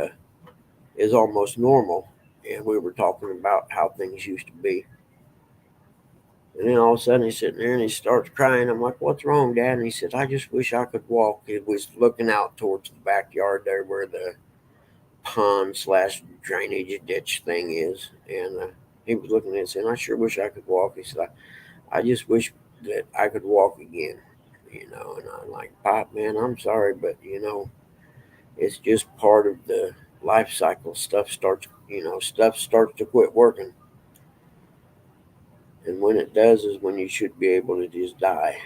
is almost normal, and we were talking about how things used to be, and then all of a sudden he's sitting there and he starts crying. I'm like, "What's wrong, Dad?" And he said, "I just wish I could walk." He was looking out towards the backyard there where the pond slash drainage ditch thing is, and he was looking at it saying, "I sure wish I could walk." He said, I just wish that I could walk again, And I'm like, Pop, man, I'm sorry, but it's just part of the life cycle. Stuff starts to quit working. And when it does is when you should be able to just die.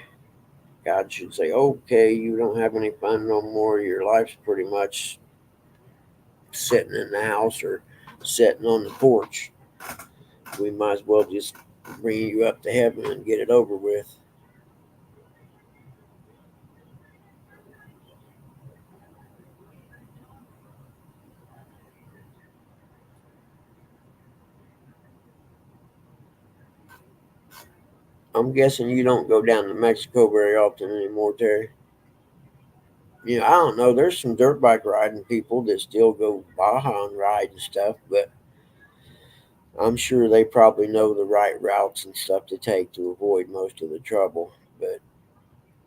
God should say, okay, you don't have any fun no more. Your life's pretty much sitting in the house or sitting on the porch. We might as well just bring you up to heaven and get it over with. I'm guessing you don't go down to Mexico very often anymore, Terry. I don't know. There's some dirt bike riding people that still go Baja and ride and stuff, but I'm sure they probably know the right routes and stuff to take to avoid most of the trouble. But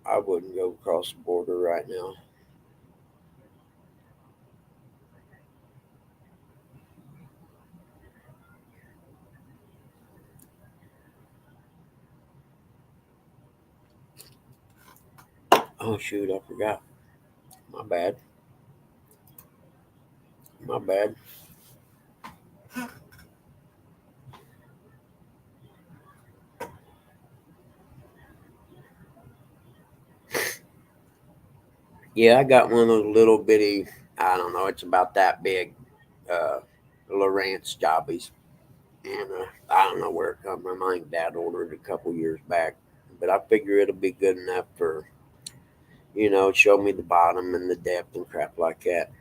I wouldn't go across the border right now. Oh shoot, I forgot. My bad. My bad. Yeah, I got one of those little bitty. I don't know. It's about that big. Uh, Lowrance jobbies, and I don't know where it come from. I think Dad ordered it a couple years back, but I figure it'll be good enough for show me the bottom and the depth and crap like that.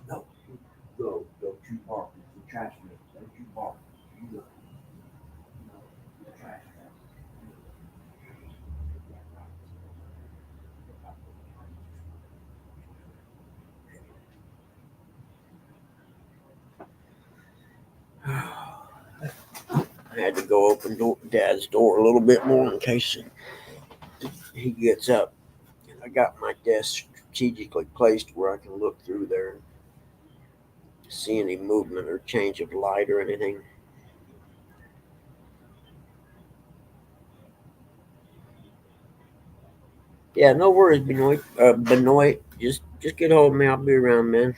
No, go, don't you bark. It's the trash man. Don't you bark. You go. No, the trash man. I had to go open Dad's door a little bit more in case he gets up. I got my desk strategically placed where I can look through there and see any movement or change of light or anything. Yeah, no worries, Benoit. Benoit, just get hold of me. I'll be around, man.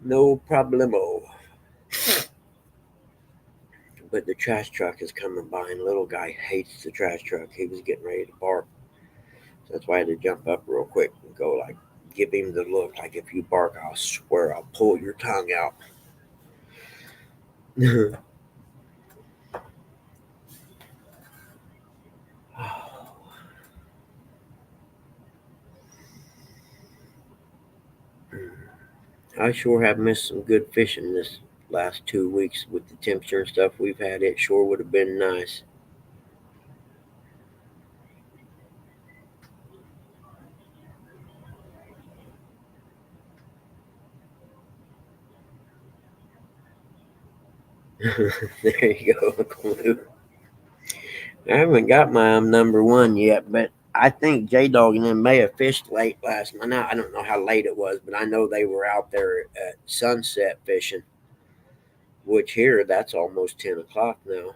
No problemo. But the trash truck is coming by, and little guy hates the trash truck. He was getting ready to bark. So that's why I had to jump up real quick and go like, give him the look. Like if you bark, I'll swear I'll pull your tongue out. I sure have missed some good fishing this last 2 weeks with the temperature and stuff we've had. It sure would have been nice. There you go, Clue. I haven't got my number one yet, but I think J Dog and them may have fished late last night. Now, I don't know how late it was, but I know they were out there at sunset fishing, which here that's almost 10 o'clock now.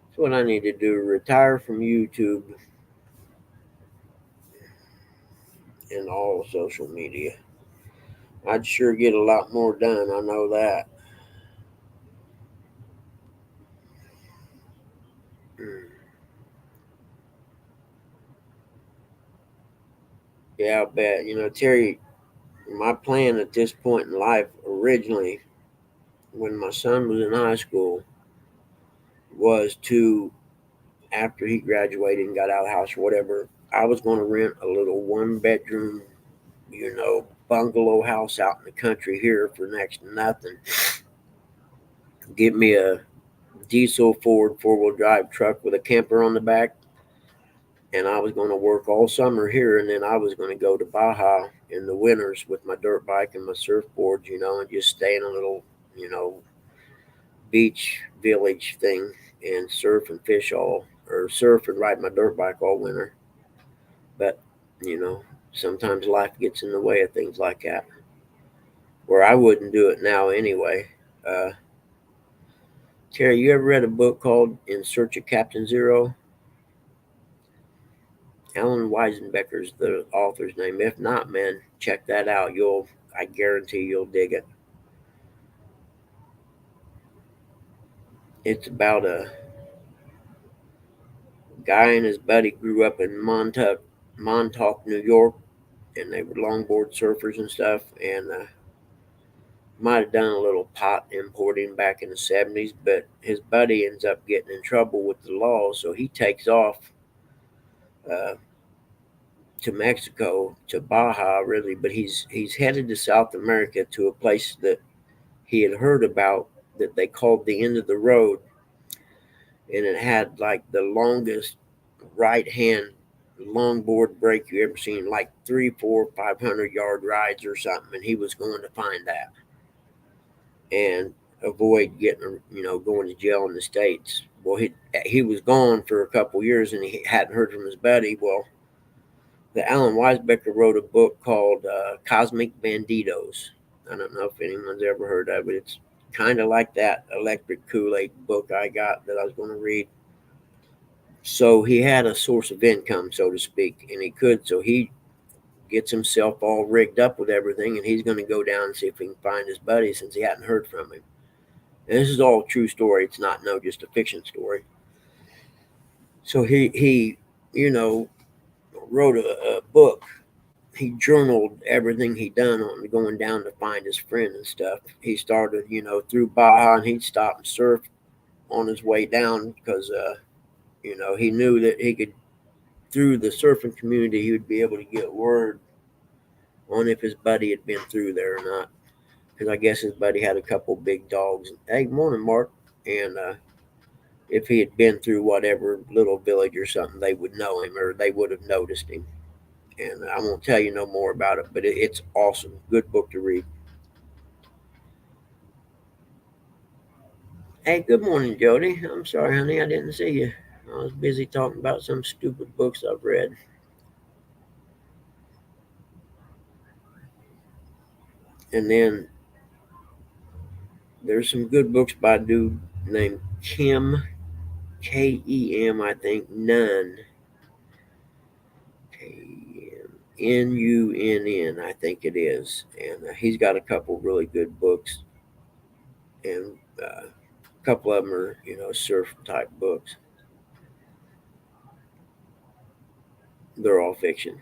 That's what I need to do: retire from YouTube and all social media. I'd sure get a lot more done. I know that. Mm. Yeah, I bet. Terry, my plan at this point in life originally, when my son was in high school, was to, after he graduated and got out of the house or whatever, I was going to rent a little 1 bedroom, bungalow house out in the country here for next to nothing. Get me a diesel Ford 4-wheel drive truck with a camper on the back, and I was going to work all summer here, and then I was going to go to Baja in the winters with my dirt bike and my surfboard, and just stay in a little, you know, beach village thing and surf and fish or surf and ride my dirt bike all winter. But, you know, sometimes life gets in the way of things like that, where I wouldn't do it now anyway. Uh, Terry, you ever read a book called In Search of Captain Zero? Alan Weisenbecker's the author's name. If not, man, check that out. I guarantee you'll dig it. It's about a guy and his buddy grew up in Montauk, New York, and they were longboard surfers and stuff. And might have done a little pot importing back in the 70s, but his buddy ends up getting in trouble with the law, so he takes off uh, to Mexico, to Baja, really. But he's headed to South America to a place that he had heard about that they called the end of the road, and it had like the longest right hand longboard break you ever seen, like 3, 4, 500 yard rides or something. And he was going to find that and avoid getting, going to jail in the States. Well, he was gone for a couple years and he hadn't heard from his buddy. Well, the Alan Weisbecker wrote a book called Cosmic Banditos. I don't know if anyone's ever heard of it. It's kind of like that Electric Kool-Aid book I got that I was going to read. So he had a source of income, so to speak, and he could. So he gets himself all rigged up with everything, and he's going to go down and see if he can find his buddy since he hadn't heard from him. And this is all a true story. It's not just a fiction story. So he wrote a book. He journaled everything he done on going down to find his friend and stuff. He started, through Baja, and he'd stop and surf on his way down because, he knew that he could, through the surfing community, he would be able to get word on if his buddy had been through there or not. Because I guess his buddy had a couple big dogs. Hey, morning, Mark. And if he had been through whatever little village or something, they would know him or they would have noticed him. And I won't tell you no more about it, but it's awesome. Good book to read. Hey, good morning, Jody. I'm sorry, honey, I didn't see you. I was busy talking about some stupid books I've read. And then there's some good books by a dude named Kim, Kem, I think, Nunn. Nunn, I think it is. And he's got a couple really good books. And a couple of them are, surf type books. They're all fiction.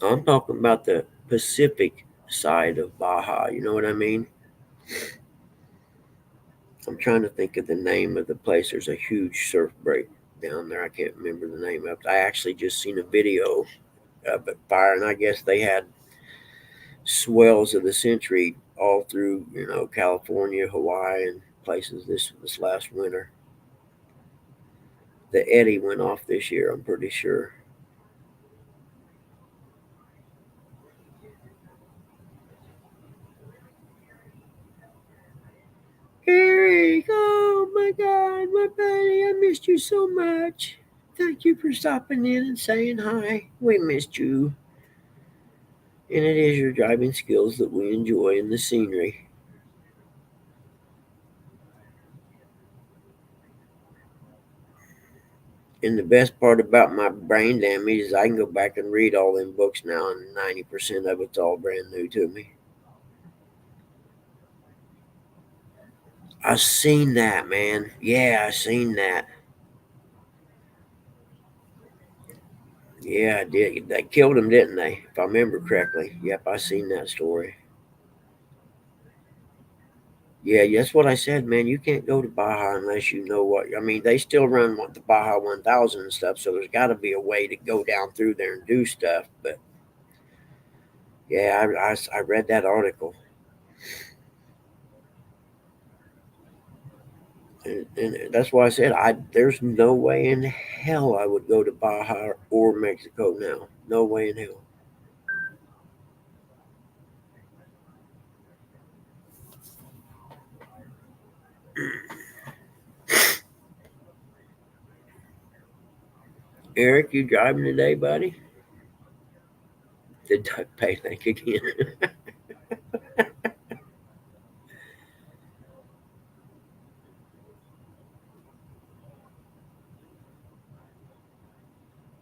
I'm talking about the Pacific side of Baja. You know what I mean? I'm trying to think of the name of the place. There's a huge surf break down there. I can't remember the name of it. I actually just seen a video of it fire, and I guess they had swells of the century all through, California, Hawaii, and places this last winter. The Eddie went off this year, I'm pretty sure. Eric, oh my God, my buddy, I missed you so much. Thank you for stopping in and saying hi. We missed you. And it is your driving skills that we enjoy and the scenery. And the best part about my brain damage is I can go back and read all them books now, and 90% of it's all brand new to me. I seen that, man. Yeah, I seen that. Yeah, I did. They killed him, didn't they? If I remember correctly. Yep, I seen that story. Yeah, that's what I said, man. You can't go to Baja unless you know what. I mean, they still run the Baja 1000 and stuff, so there's got to be a way to go down through there and do stuff. But Yeah, I read that article, and that's why I said there's no way in hell I would go to Baja or Mexico now. No way in hell. Eric, you driving today, buddy? The duck pay thing again.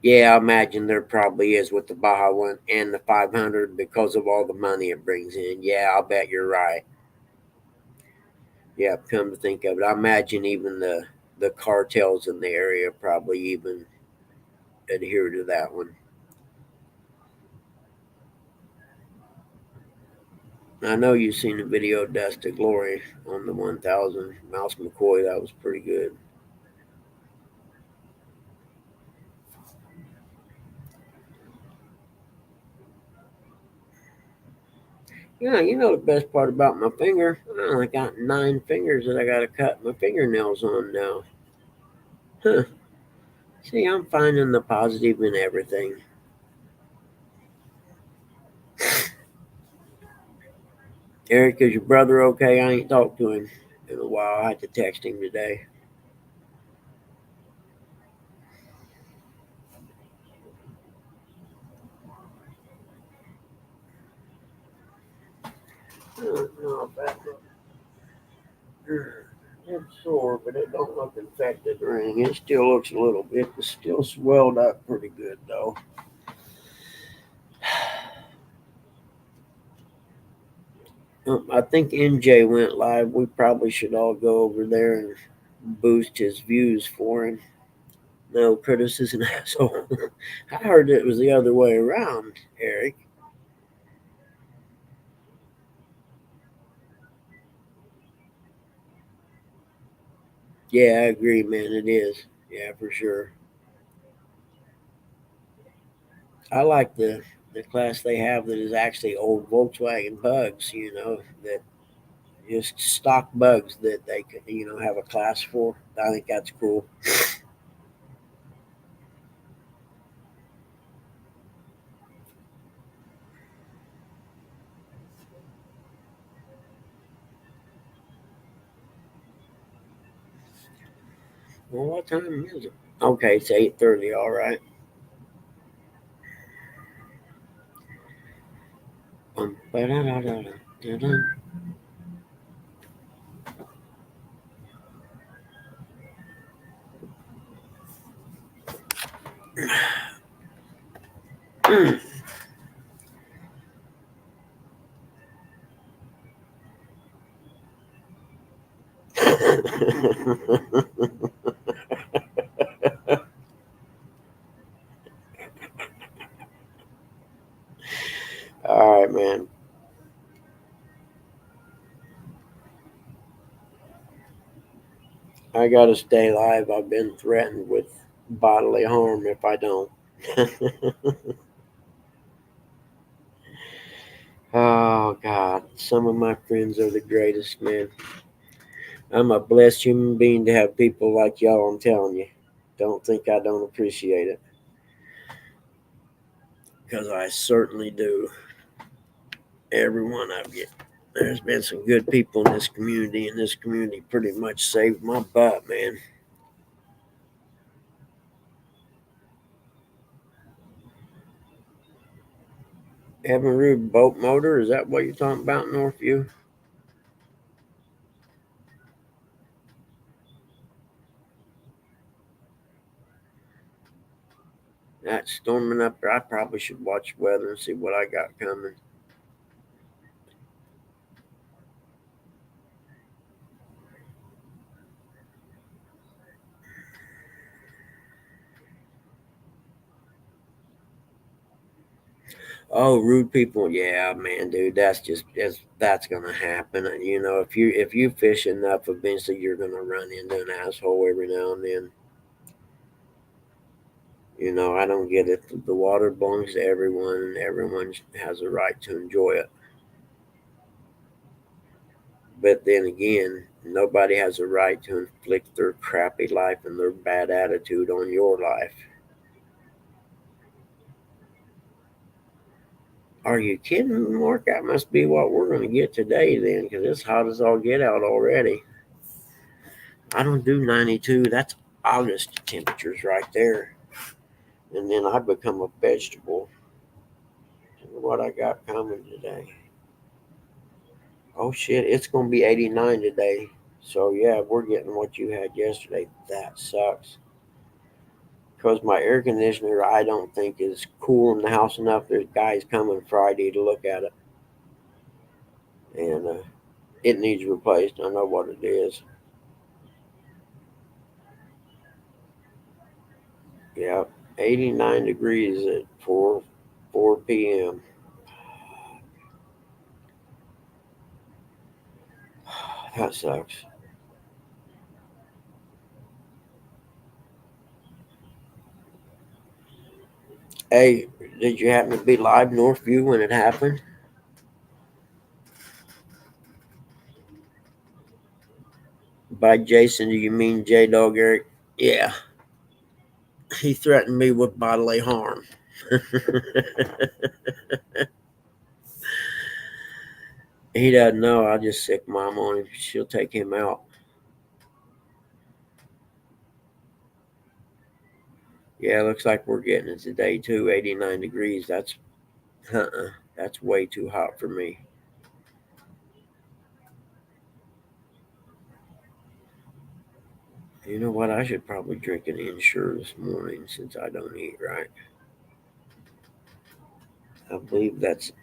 Yeah, I imagine there probably is with the Baja one and the 500 because of all the money it brings in. Yeah, I'll bet you're right. Yeah, come to think of it, I imagine even the cartels in the area probably even adhere to that one. I know you've seen the video of Dust to Glory on the 1000 Mouse McCoy. That was pretty good. Yeah, you know the best part about my finger? I only got 9 fingers that I got to cut my fingernails on now. Huh. See, I'm finding the positive in everything. Eric, is your brother okay? I ain't talked to him in a while. I had to text him today. I don't know if that it's sore, but it don't look infected or anything. It still looks a little bit, it's still swelled up pretty good though. I think NJ went live. We probably should all go over there and boost his views for him. No, Curtis is an asshole. I heard it was the other way around, Eric. Yeah, I agree, man. It is. Yeah, for sure. I like the class they have that is actually old Volkswagen bugs. That just stock bugs that they could have a class for. I think that's cool. Well, what time is it? Okay, it's 8:30. All right. Ba-da-da-da-da-da-da. All right, man. I gotta stay alive. I've been threatened with bodily harm if I don't. Oh God, some of my friends are the greatest, man. I'm a blessed human being to have people like y'all. I'm telling you. Don't think I don't appreciate it, because I certainly do. Every one of you. There's been some good people in this community, and this community pretty much saved my butt, man. Evinrude boat motor, is that what you're talking about, Northview? That's storming up there. I probably should watch weather and see what I got coming. Oh, rude people. Yeah, man, dude, that's gonna happen. If you fish enough, eventually you're gonna run into an asshole every now and then. I don't get it. The water belongs to everyone, and everyone has a right to enjoy it. But then again, nobody has a right to inflict their crappy life and their bad attitude on your life. Are you kidding, Mark? That must be what we're going to get today then, because it's hot as all get out already. I don't do 92. That's August temperatures right there. And then I become a vegetable. What I got coming today. Oh shit, it's going to be 89 today. So yeah, we're getting what you had yesterday. That sucks. Because my air conditioner, I don't think is cool in the house enough. There's guys coming Friday to look at it. And it needs replaced. I know what it is. Yeah, 89 degrees at 4 p.m. That sucks. Hey, did you happen to be live Northview when it happened? By Jason, do you mean J Dog Eric? Yeah, he threatened me with bodily harm. He doesn't know. I just sick mom on him. She'll take him out. Yeah, looks like we're getting it today too. 89 degrees. That's way too hot for me. You know what? I should probably drink an Ensure this morning since I don't eat right. I believe that's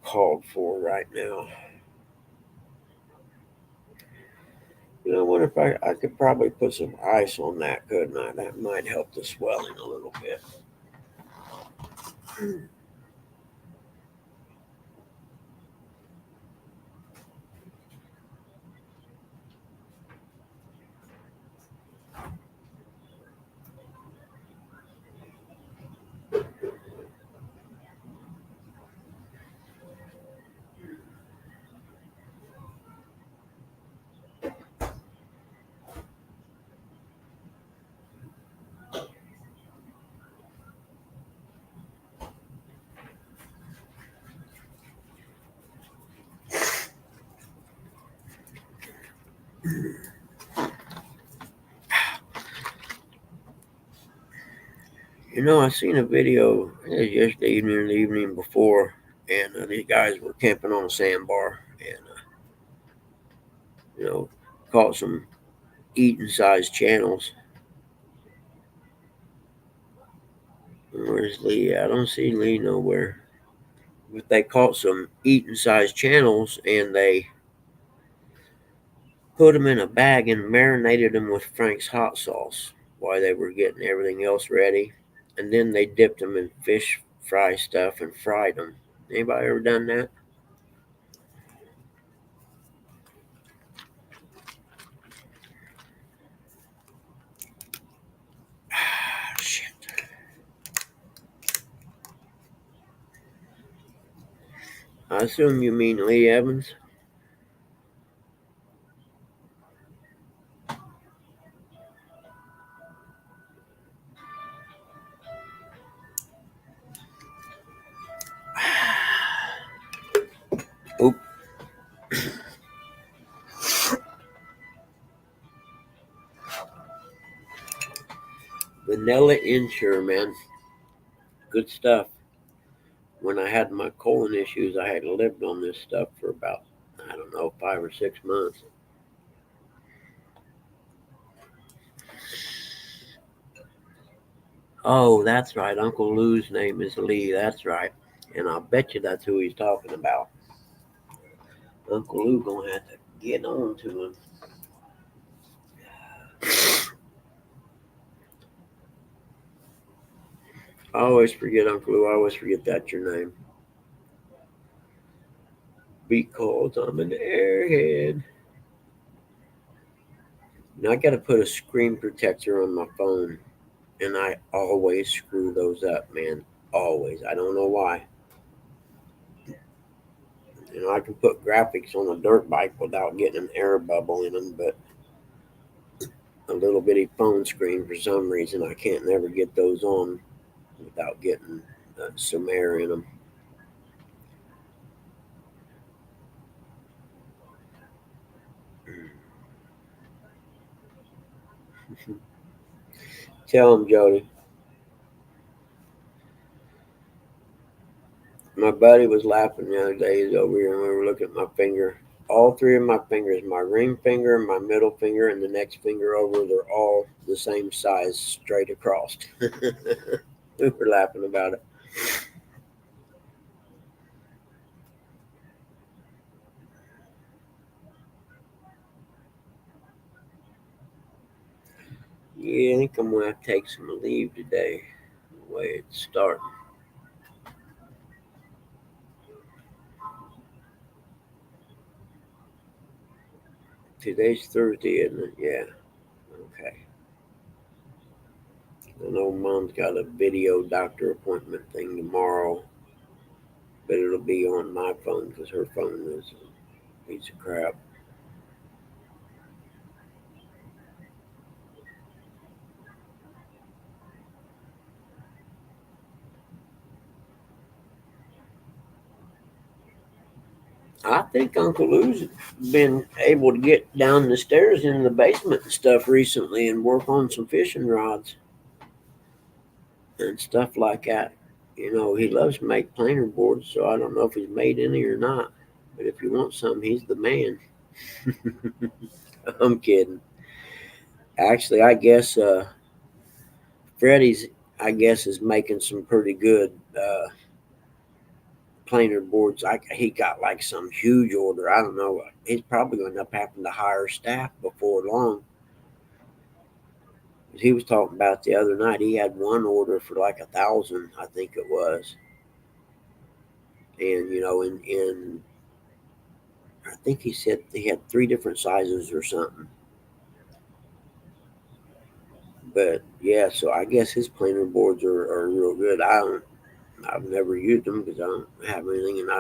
called for right now. I wonder if I could probably put some ice on that, couldn't I? That might help the swelling a little bit. I seen a video yesterday evening or the evening before, and these guys were camping on a sandbar and, caught some eating sized channels. Where's Lee? I don't see Lee nowhere. But they caught some eating sized channels and they put them in a bag and marinated them with Frank's hot sauce while they were getting everything else ready. And then they dipped them in fish fry stuff and fried them. Anybody ever done that? Ah, shit. I assume you mean Lee Evans. Oop. Vanilla Ensure, man. Good stuff. When I had my colon issues, I had lived on this stuff for about, I don't know, 5 or 6 months. Oh, that's right. Uncle Lou's name is Lee. That's right. And I'll bet you that's who he's talking about. Uncle Lou gonna have to get on to him. I always forget Uncle Lou. I always forget that's your name. Because I'm an airhead. Now I gotta put a screen protector on my phone And I always screw those up, man. Always. I don't know why. I can put graphics on a dirt bike without getting an air bubble in them, but a little bitty phone screen, for some reason, I can't never get those on without getting some air in them. Tell him, Jody. My buddy was laughing the other day. He's over here and we were looking at my finger. All three of my fingers, my ring finger, my middle finger, and the next finger over, they're all the same size straight across. We were laughing about it. Yeah, I think I'm gonna have to take some leave today. The way it's starting. Today's Thursday, isn't it? Yeah. Okay. I know Mom's got a video doctor appointment thing tomorrow, but it'll be on my phone because her phone is a piece of crap. I think Uncle Lou's been able to get down the stairs in the basement and stuff recently and work on some fishing rods and stuff like that. He loves to make planer boards, so I don't know if he's made any or not. But if you want some, he's the man. I'm kidding. Actually, I guess Freddie's, I guess, is making some pretty good planer boards. He got like some huge order. I don't know. He's probably going to end up having to hire staff before long. He was talking about the other night. He had one order for like 1,000, I think it was, and in I think he said he had three different sizes or something. But yeah, so I guess his planer boards are real good. I've never used them because I don't have anything, and I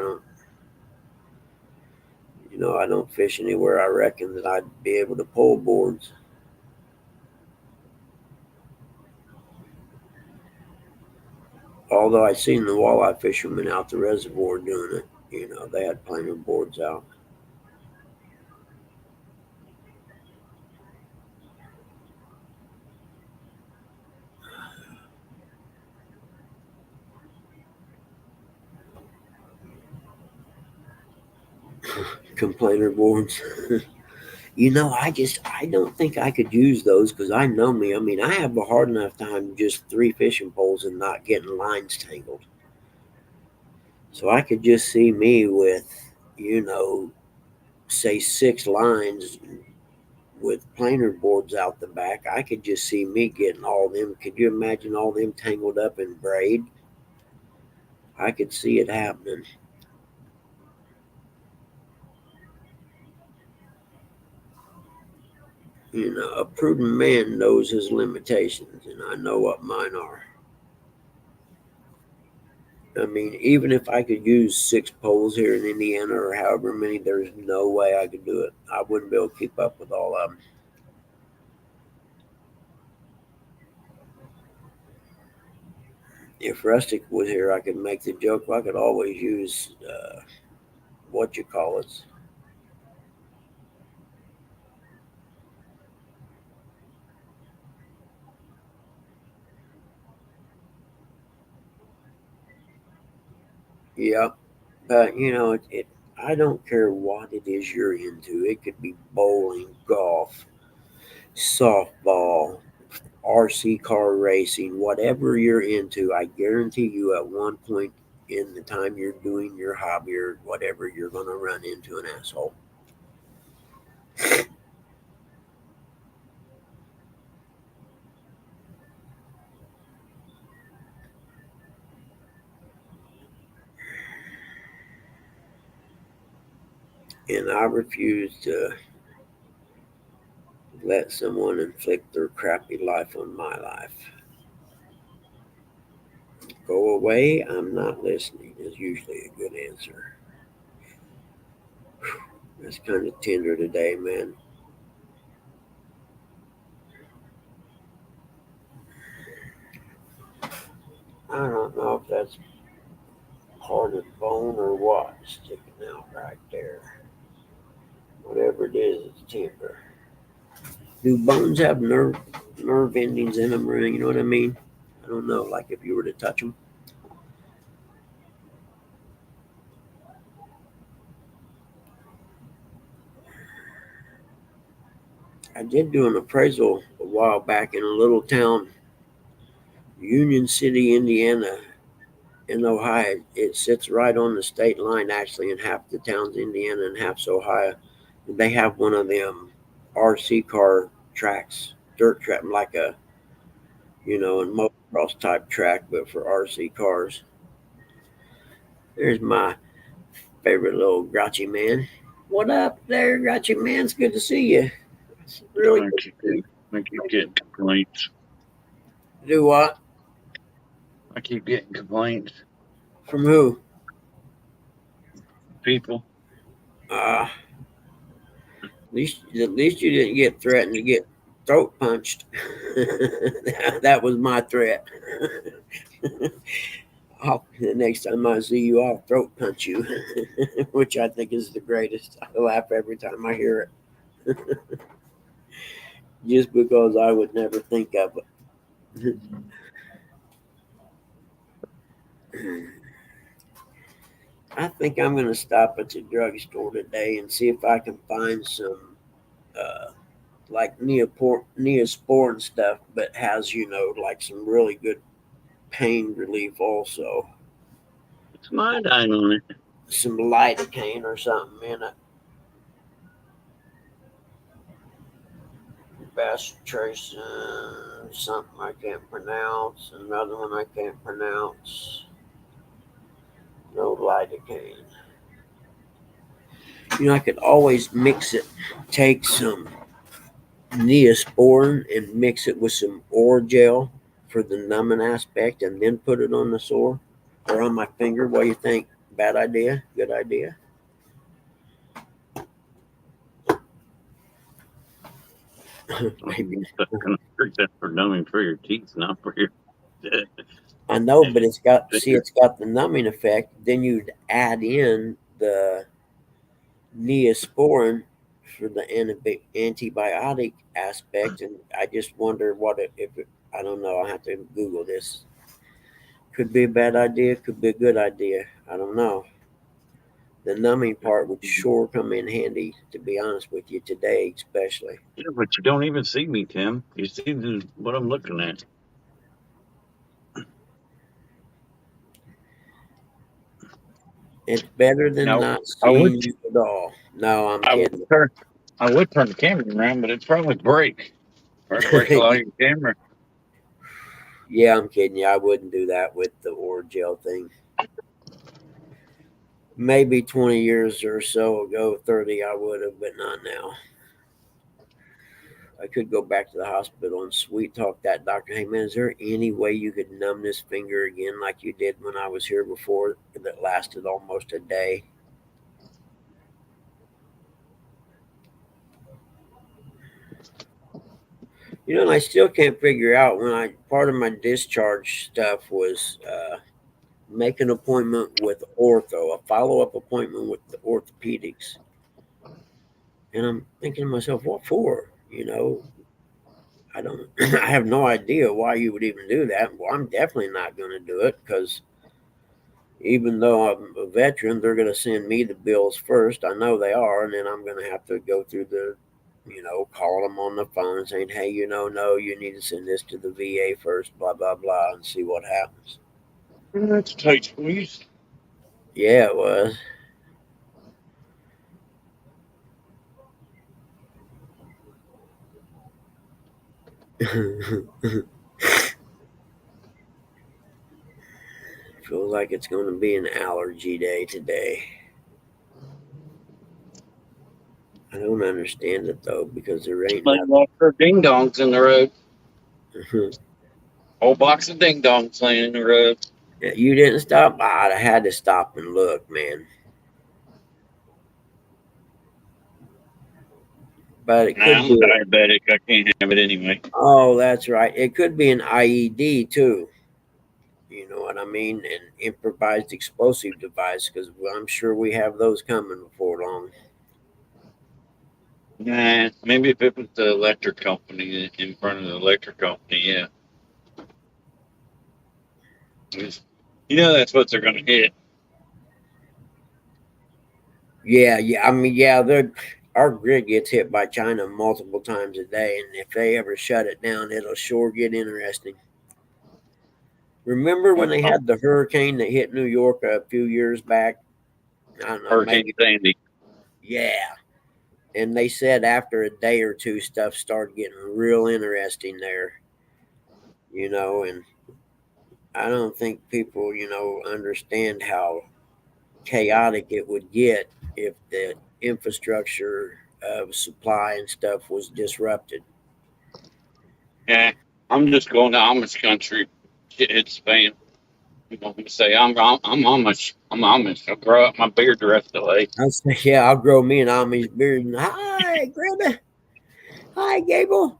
don't fish anywhere. I reckon that I'd be able to pull boards. Although I seen the walleye fishermen out the reservoir doing it. They had planer boards out. Complainer boards. I don't think I could use those because I know me. I mean, I have a hard enough time just three fishing poles and not getting lines tangled. So I could just see me with, you know, say six lines with planer boards out the back. I could just see me getting all them. Could you imagine all them tangled up in braid? I could see it happening. A prudent man knows his limitations, and I know what mine are. I mean, even if I could use six poles here in Indiana or however many, there's no way I could do it. I wouldn't be able to keep up with all of them. If Rustic was here, I could make the joke. I could always use what you call it. Yep. But I don't care what it is you're into. It could be bowling, golf, softball, RC car racing, whatever you're into. I guarantee you, at one point in the time you're doing your hobby or whatever, you're going to run into an asshole. And I refuse to let someone inflict their crappy life on my life. Go away. I'm not listening is usually a good answer. That's kind of tender today, man. I don't know if that's part of bone or what sticking out right there. Whatever it is, it's tender. Do bones have nerve endings in them, or you know what I mean? I don't know. Like if you were to touch them, I did do an appraisal a while back in a little town, Union City, Indiana, in Ohio. It sits right on the state line, actually, and half the town's Indiana and half's Ohio. They have one of them RC car tracks, dirt track, like a a motocross type track, but for RC cars. There's my favorite little grouchy man. What up there, grouchy man? It's good to see you. It's really I good keep to see getting, I keep getting complaints. you. Do what? I keep getting complaints. From who? People, At least you didn't get threatened to get throat punched. That was my threat. The next time I see you, I'll throat punch you, which I think is the greatest. I laugh every time I hear it, just because I would never think of it. I think I'm going to stop at the drugstore today and see if I can find some uh, like Neosporin stuff, but has like some really good pain relief also. it's my dine on it. Some lidocaine or something in it. Bastration, something I can't pronounce. Another one I can't pronounce. No lidocaine. I could always mix it. Take some Neosporin and mix it with some Orgel for the numbing aspect, and then put it on the sore or on my finger. What do you think? Bad idea? Good idea? Maybe. That's gonna hurt. That for numbing for your teeth, not for your. I know, but it's got the numbing effect. Then you'd add in the Neosporin for the antibiotic aspect, and I just wonder I don't know. I have to Google this. Could be a bad idea. Could be a good idea. I don't know. The numbing part would sure come in handy, to be honest with you, today especially. Yeah, but you don't even see me, Tim. You see what I'm looking at. It's better than Now, not I would, seeing you at all. No, I'm I would kidding. turn, I would turn the camera around, but it's probably break. Probably break a lot of your camera. Yeah, I'm kidding you. I wouldn't do that with the Orgel thing. Maybe 20 years or so ago, 30, I would have, but not now. I could go back to the hospital and sweet talk that doctor. Hey, man, is there any way you could numb this finger again like you did when I was here before that lasted almost a day? And I still can't figure out when part of my discharge stuff was make an appointment with ortho, a follow up appointment with the orthopedics. And I'm thinking to myself, what for? I don't, I have no idea why you would even do that. Well, I'm definitely not going to do it because even though I'm a veteran, they're going to send me the bills first. I know they are. And then I'm going to have to go through call them on the phone and saying, hey, no, you need to send this to the VA first, blah, blah, blah, and see what happens. That's a tight squeeze. Yeah, it was. Feels like it's going to be an allergy day today. I don't understand it though because there ain't Like walk for ding dongs in the road. nothing. Whole box of ding dongs laying in the road. You didn't stop? I'd have had to stop and look, man. But it Nah, could I'm be. diabetic. I can't have it anyway. Oh, that's right. It could be an IED too. You know what I mean? An improvised explosive device, because I'm sure we have those coming before long. Nah, maybe if it was the electric company in front of the electric company, yeah. It's- You know that's what they're gonna hit. Yeah, yeah. I mean, yeah. Our grid gets hit by China multiple times a day, and if they ever shut it down, it'll sure get interesting. Remember when they had the hurricane that hit New York a few years back? I don't know, Hurricane maybe. Sandy. Yeah. And they said after a day or two, stuff started getting real interesting there. And I don't think people, understand how chaotic it would get if the infrastructure of supply and stuff was disrupted. Yeah, I'm just going to Amish country. It's Spain. I'm gonna say I'm Amish. I'm Amish. I grow up my beard the rest of the way. I say, yeah, I'll grow me an Amish beard. And, hi, Grandma. Hi, Gable.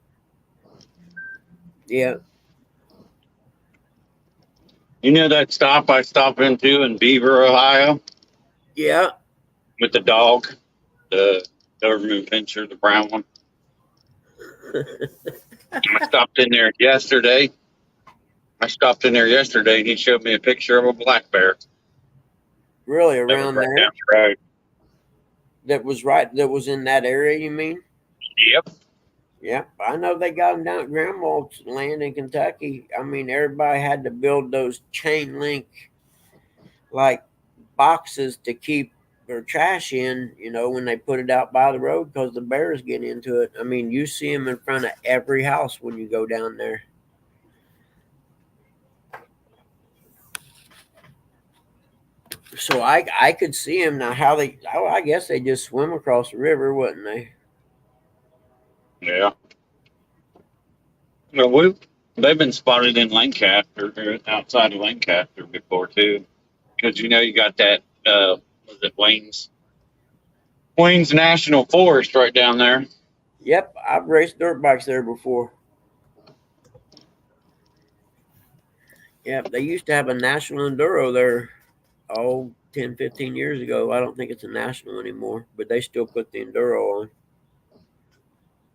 Yeah, You know that stop I stop into in Beaver, Ohio, yeah. with the dog, the government pincher, the brown one. I stopped in there yesterday. I stopped in there yesterday, and he showed me a picture of a black bear Really, that was around right there? down the road. That was in that area, you mean? Yep. Yeah, I know they got them down at Grandma's land in Kentucky. I mean, everybody had to build those chain link like boxes to keep their trash in. When they put it out by the road because the bears get into it. I mean, you see them in front of every house when you go down there. So I could see them now. How they? Oh, I guess they just swim across the river, wouldn't they? Yeah. Well, they've been spotted in Lancaster, or outside of Lancaster before too, because you got that. Was it Wayne's National Forest right down there? Yep, I've raced dirt bikes there before. Yep, they used to have a national enduro there. 10, 15 years ago. I don't think it's a national anymore, but they still put the enduro on.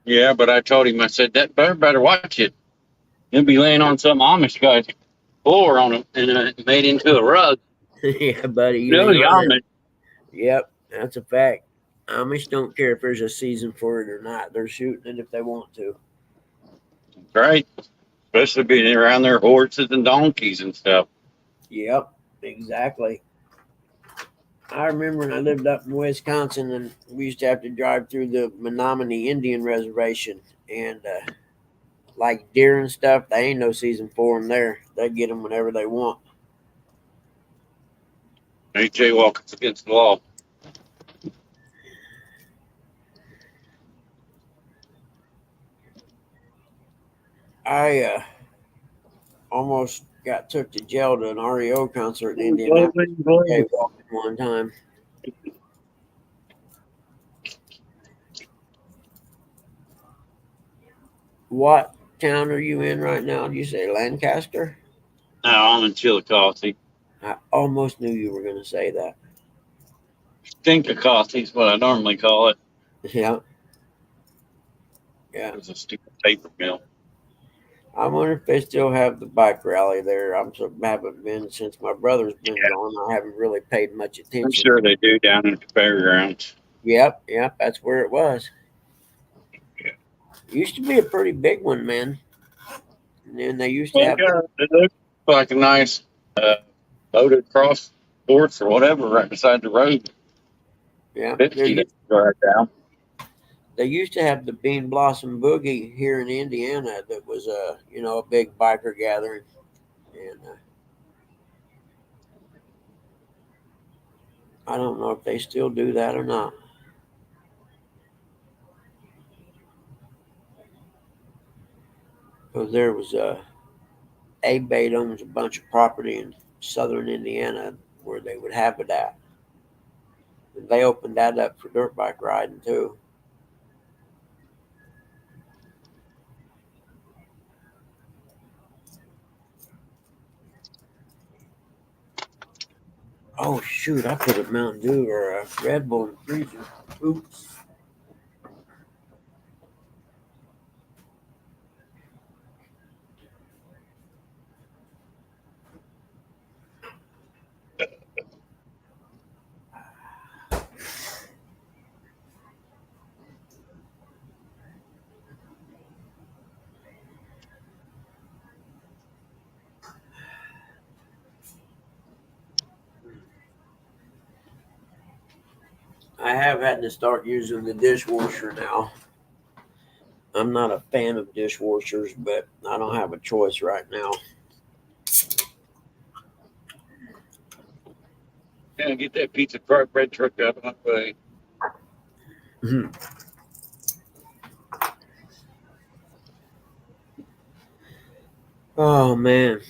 Yeah, but I told him, I said that bear better watch it. He'll be laying on some Amish guy's floor on him and made into a rug. Yeah, buddy, you No, ain't the lying. Amish. Yep, that's a fact. Amish don't care if there's a season for it or not. They're shooting it if they want to. Right? Especially being around their horses and donkeys and stuff. Yep, exactly. I remember when I lived up in Wisconsin and we used to have to drive through the Menominee Indian Reservation and like deer and stuff, they ain't no season for them there. They get them whenever they want. They jaywalkers against the law. I almost got took to jail to an REO concert in Indianapolis for jaywalking one time. What town are you in right now? Did you say Lancaster? No, I'm in Chillicothe. I almost knew you were going to say that. Stinkacothe is what I normally call it. Yeah, yeah. It's a stupid paper mill. I wonder if they still have the bike rally there. Haven't been since my brother's been Yeah, gone. I haven't really paid much I'm attention. sure they do down at the fairgrounds. Yep, yep. That's where it was. Yeah. It used to be a pretty big one, man. And then they used to Well, have yeah, it looks like a nice uh, loaded cross sports or whatever right beside the road. yeah. 50 that right down. They used to have the Bean Blossom Boogie here in Indiana. That was a big biker gathering, and I don't know if they still do that or not. Because there was A Bait owns a bunch of property in southern Indiana where they would have it at. And they opened that up for dirt bike riding too. Oh shoot! I put a Mountain Dew or a Red Bull in the freezer. Oops. I have had to start using the dishwasher now. I'm not a fan of dishwashers, but I don't have a choice right now. Yeah, get that pizza bread truck up and way. Oh man.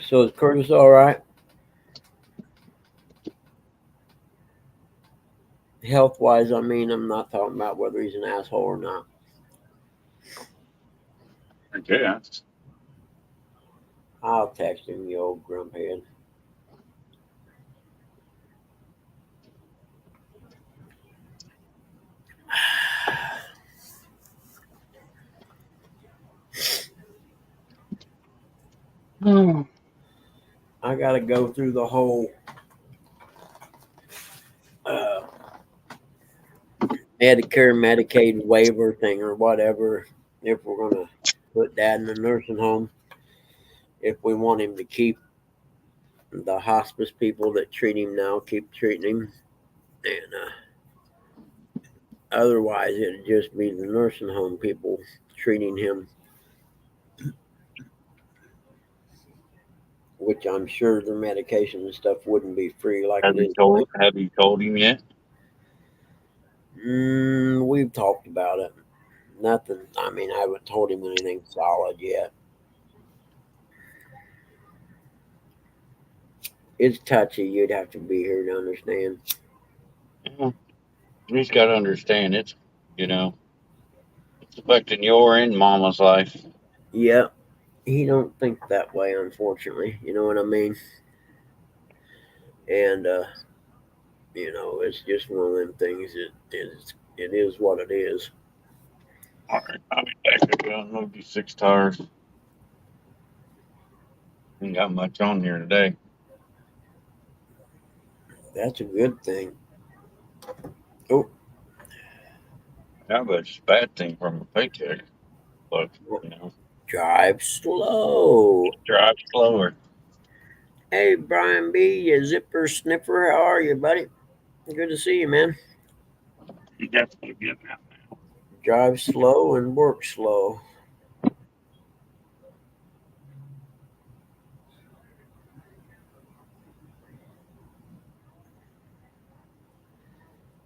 So is Curtis all right? Health wise, I mean, I'm not talking about whether he's an asshole or not. I guess. I'll text him, you old grumphead. Hmm. I got to go through the whole uh, Medicare, Medicaid waiver thing or whatever. If we're going to put Dad in a nursing home, if we want him to keep the hospice people that treat him now, keep treating him, and otherwise it'd just be the nursing home people treating him, which I'm sure their medication and stuff wouldn't be free like it is. Have you told him yet? We've talked about it. Nothing. I mean, I haven't told him anything solid yet. It's touchy. You'd have to be here to understand. Yeah. He's got to understand it's, you know, it's affecting your and mama's life. Yeah, he don't think that way, unfortunately. You know what I mean? And it's just one of them things. It is what it is. All right, I'll be back. I got unload these 6 tires. Ain't got much on here today. That's a good thing. Oh, Yeah, but it's a bad thing from a paycheck. But, you know, drive slow. drive slower. Hey, Brian B, you zipper sniffer. How are you, buddy? Good to see you, man. You definitely get that. Drive slow and work slow.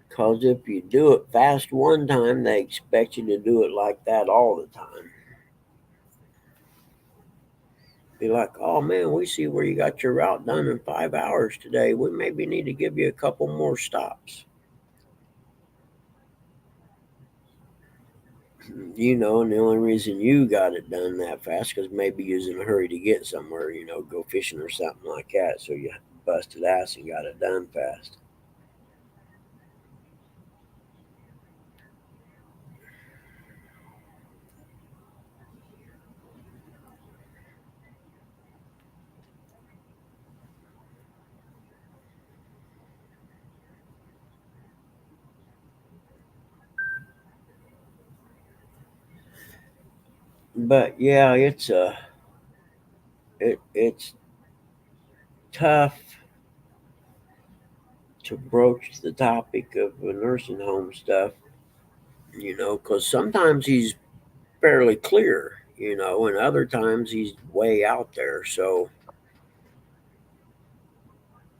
Because if you do it fast one time, they expect you to do it like that all the time. Be like, oh man, we see where you got your route done in 5 hours today. We maybe need to give you a couple more stops. And the only reason you got it done that fast because maybe you was in a hurry to get somewhere, go fishing or something like that. So you busted ass and got it done fast. But yeah, it's tough to broach the topic of the nursing home stuff, because sometimes he's fairly clear, and other times he's way out there. So,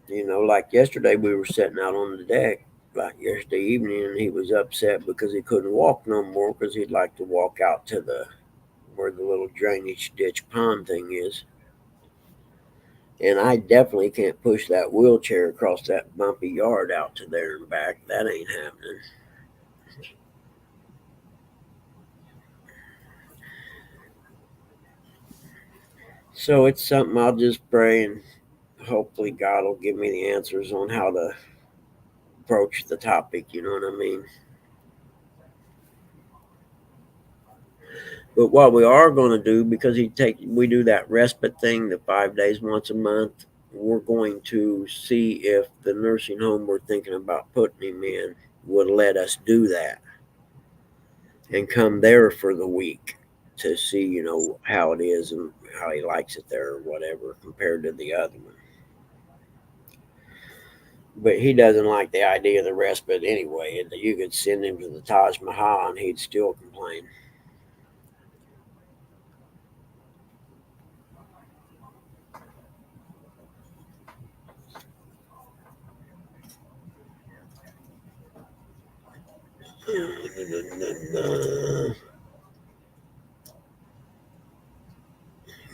like yesterday, we were sitting out on the deck, like yesterday evening, and he was upset because he couldn't walk no more because he'd like to walk out to where the little drainage ditch pond thing is. And I definitely can't push that wheelchair across that bumpy yard out to there and back. That ain't happening. So it's something I'll just pray and hopefully God will give me the answers on how to approach the topic. You know what I mean? But what we are going to do, because we do that respite thing, the 5 days once a month, we're going to see if the nursing home we're thinking about putting him in would let us do that and come there for the week to see, how it is and how he likes it there or whatever compared to the other one. But he doesn't like the idea of the respite anyway. You could send him to the Taj Mahal and he'd still complain.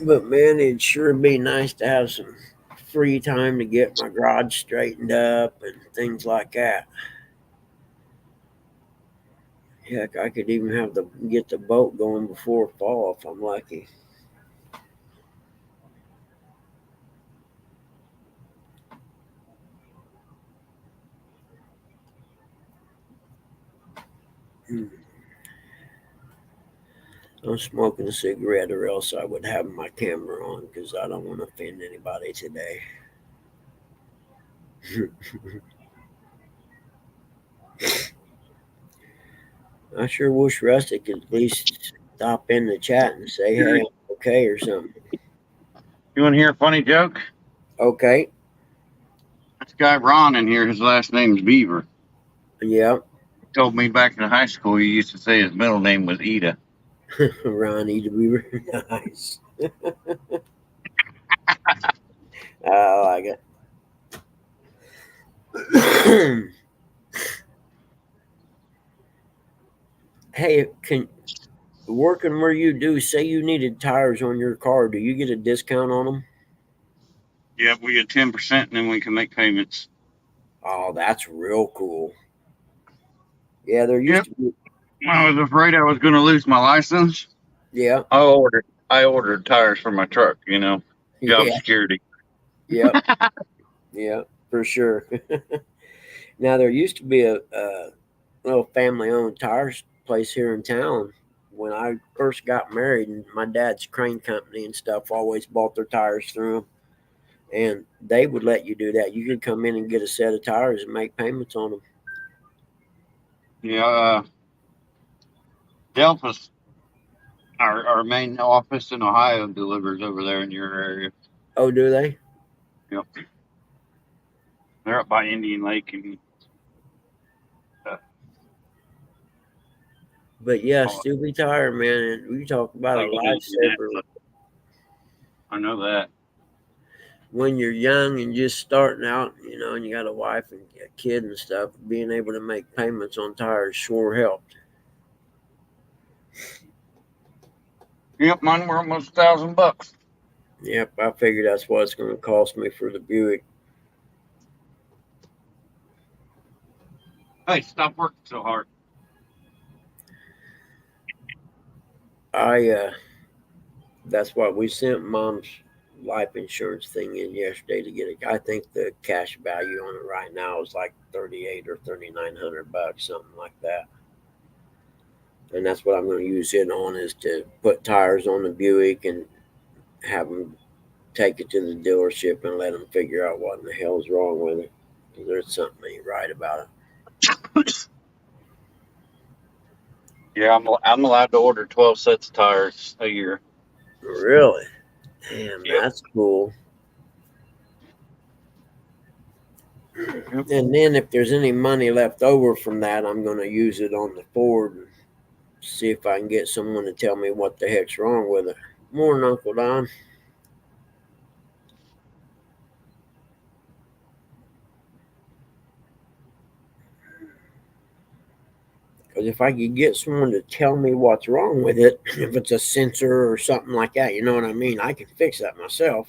But man, it'd sure be nice to have some free time to get my garage straightened up and things like that. Heck, I could even have to get the boat going before fall if I'm lucky. Hmm. I'm smoking a cigarette, or else I would have my camera on because I don't want to offend anybody today. I sure wish Rustic could at least stop in the chat and say, "Hey, I'm okay" or something. You want to hear a funny joke? Okay, This guy Ron in here, his last name's Beaver. yeah, He told me back in high school he used to say his middle name was Ida. Ronnie to be very nice. I like it. Hey, can working where you do, say you needed tires on your car, do you get a discount on them? Yep, we get 10% and then we can make payments. Oh, that's real cool. Yeah, there used Yep. to be. I was afraid I was going to lose my license. Yeah, I ordered tires for my truck, job yeah, security. yep, yeah, for sure. Now there used to be a little family-owned tire place here in town. When I first got married, and my dad's crane company and stuff always bought their tires through them, and they would let you do that. You could come in and get a set of tires and make payments on them. Yeah, Delphus, our main office in Ohio, delivers over there in your area. Oh, do they? Yep. They're up by Indian Lake and But yeah, all Stupid Tire, man, we talk about a that in lifesaver Indianapolis. I know that. when you're young and just starting out, and you got a wife and a kid and stuff. Being able to make payments on tires sure helped. Yep, mine were almost $1,000. Yep, I figured that's what it's going to cost me for the Buick. Hey, stop working so hard. I That's why we sent Mom's life insurance thing in yesterday to get it. I think the cash value on it right now is like 38 or 3,900 bucks, something like that. And that's what I'm going to use it on, is to put tires on the Buick and have them take it to the dealership and let them figure out what in the hell's wrong with it. Because there's something ain't right about it. Yeah, I'm allowed to order 12 sets of tires a year. Really? Damn, Yep. that's cool. Yep. And then if there's any money left over from that, I'm going to use it on the Ford and see if I can get someone to tell me what the heck's wrong with it. Morning, Uncle Don. Because if I could get someone to tell me what's wrong with it, if it's a sensor or something like that, you know what I mean? I can fix that myself.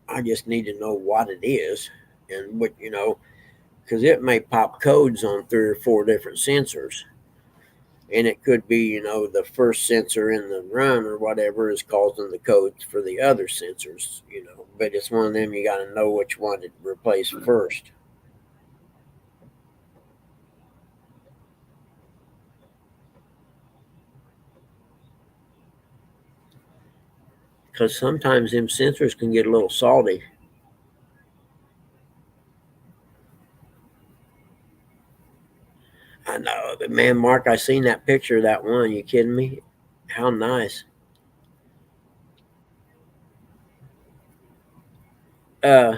I just need to know what it is and what, because it may pop codes on 3 or 4 different sensors. And it could be, the first sensor in the run or whatever is causing the codes for the other sensors. But it's one of them you got to know which one to replace first. Because sometimes them sensors can get a little salty. I know, but man, Mark, I seen that picture of that one. You kidding me? How nice. Uh,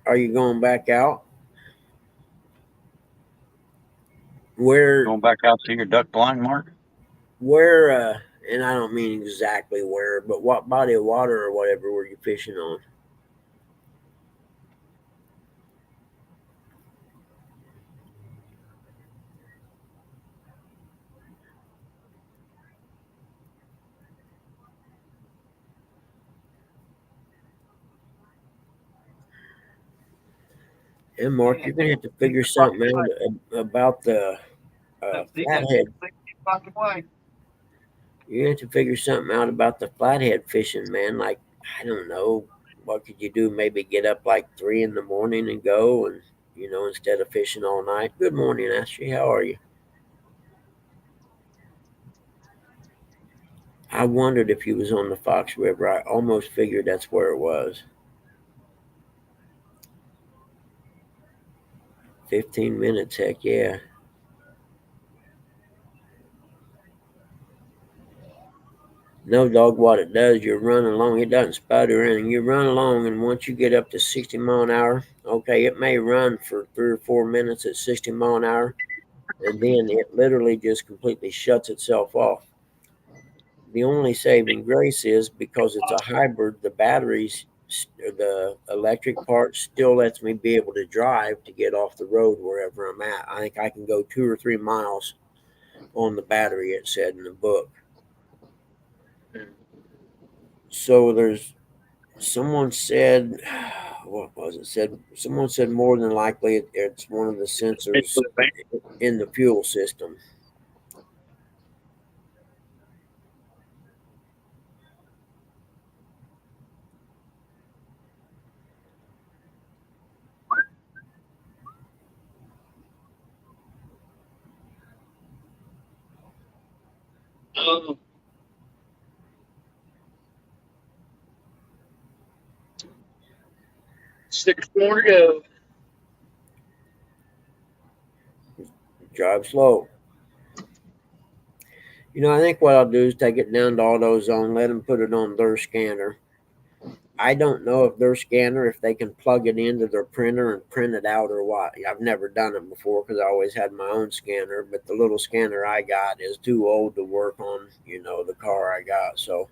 are you going back out? Where, Going back out to your duck blind, Mark? where? And I don't mean exactly where, but what body of water or whatever were you fishing on? And Mark, you're gonna have to figure something out about the flathead. You have to figure something out about the flathead fishing, man. Like, I don't know, what could you do? Maybe get up like 3 in the morning and go, and instead of fishing all night. Good morning, Ashley. How are you? I wondered if you was on the Fox River. I almost figured that's where it was. 15 minutes, heck yeah. No, dog, what it does, you're running along, it doesn't sputter in, and you run along, and once you get up to 60 mile an hour, okay, it may run for 3 or 4 minutes at 60 mile an hour, and then it literally just completely shuts itself off. The only saving grace is because it's a hybrid, the batteries, the electric part still lets me be able to drive to get off the road wherever I'm at. I think I can go 2 or 3 miles on the battery, it said in the book. So there's someone said, what was it? Said someone said more than likely it's one of the sensors in the fuel system. Uh, 6 more to go. Drive slow. I think what I'll do is take it down to AutoZone, let them put it on their scanner. I don't know if their scanner, if they can plug it into their printer and print it out or what. I've never done it before because I always had my own scanner, but the little scanner I got is too old to work on, the car I got. So,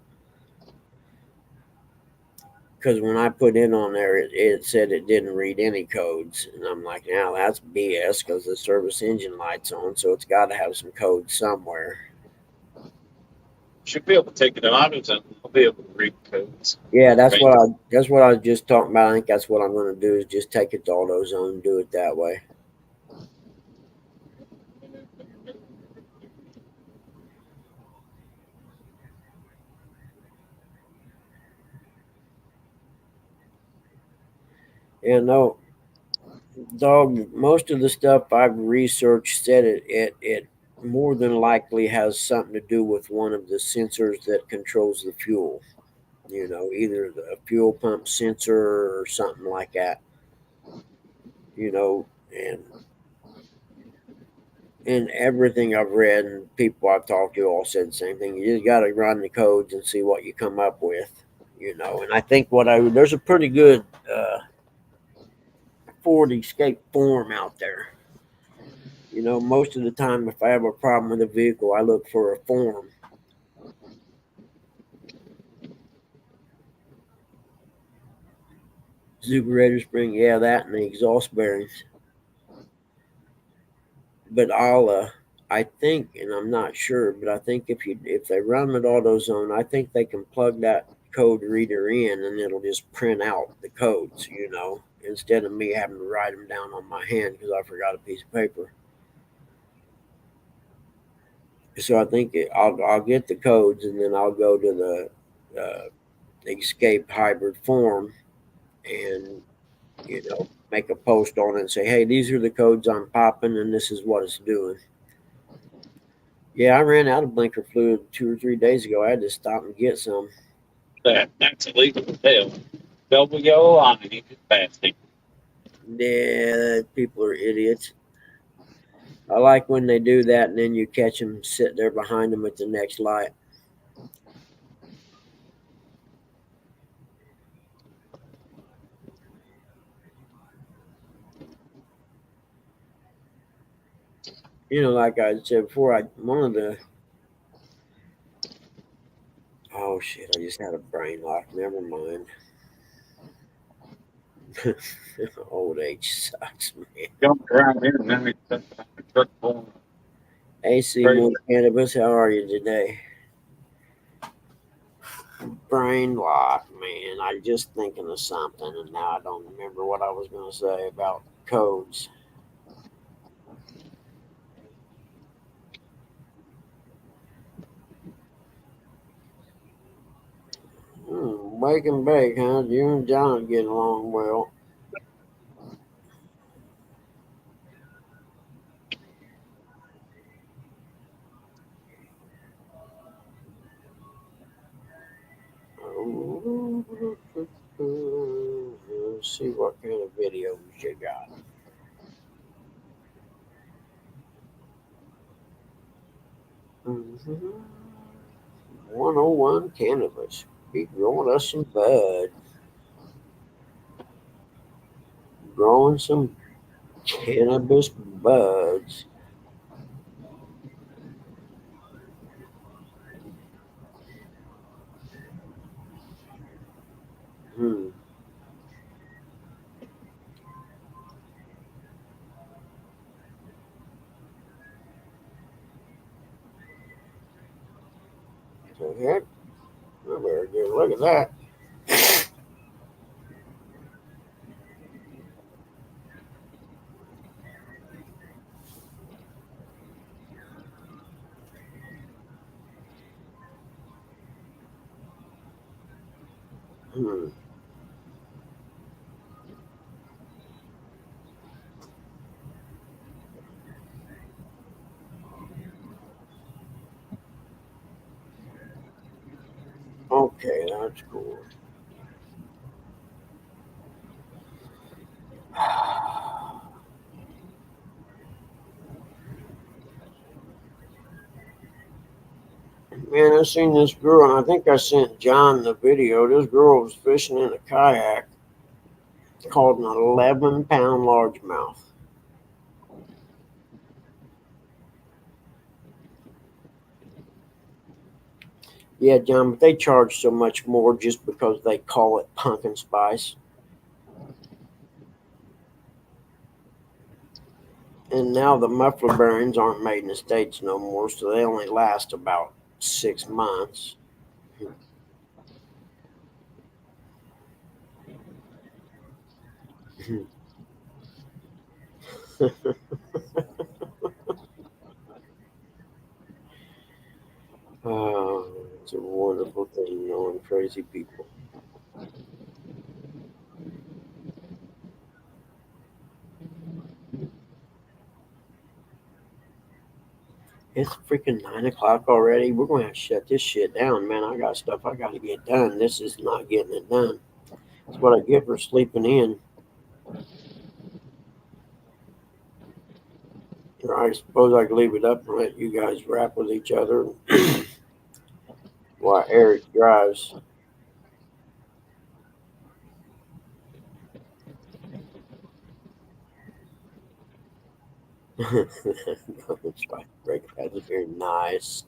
because when I put it on there, it said it didn't read any codes. And I'm like, now that's BS because the service engine light's on. So it's got to have some code somewhere. Should be able to take it out and I'll be able to read codes. Yeah, Right. that's what I was just talking about. I think that's what I'm going to do is just take it to AutoZone and do it that way. Yeah, no, dog. Most of the stuff I've researched said it more than likely has something to do with one of the sensors that controls the fuel. Either the fuel pump sensor or something like that. And everything I've read and people I've talked to all said the same thing. You just got to run the codes and see what you come up with. And I think there's a pretty good Ford Escape form out there. Most of the time, if I have a problem with a vehicle, I look for a form. Superator spring, yeah, that and the exhaust bearings. But I think, and I'm not sure, but I think if they run with AutoZone, I think they can plug that code reader in, and it'll just print out the codes, instead of me having to write them down on my hand because I forgot a piece of paper. So I think I'll get the codes, and then I'll go to the escape hybrid form and make a post on it and say, hey, these are the codes I'm popping, and this is what it's doing. Yeah, I ran out of blinker fluid 2 or 3 days ago. I had to stop and get some. That's illegal to tell. Double yellow line, you just passed it. Yeah, people are idiots. I like when they do that, and then you catch them sit there behind them at the next light. Like I said before, one of the oh shit, I just had a brain lock. Never mind. Old age sucks, man. Jumped around here and then we set the truck going AC crazy. More Cannabis, how are you today? Brain lock, man. I just thinking of something, and now I don't remember what I was going to say about codes. Wake and bake, huh? You and John getting along well. Let's see what kind of videos you got. Mm-hmm. 101 Cannabis. Be growing us some bud. Growing some cannabis buds. Hmm. So, heck, I better get a look at that. Hmm. Okay, that's cool. Man, I seen this girl, and I think I sent John the video. This girl was fishing in a kayak. It's called an 11-pound largemouth. Yeah, John, but they charge so much more just because they call it pumpkin spice. And now the muffler bearings aren't made in the States no more, so they only last about 6 months. Oh, it's a wonderful thing knowing crazy people. It's freaking 9 o'clock already. We're going to have to shut this shit down, man. I got stuff I got to get done. This is not getting it done. That's what I get for sleeping in. Or I suppose I could leave it up and let you guys rap with each other while Eric drives. It's like break out of here. Nice.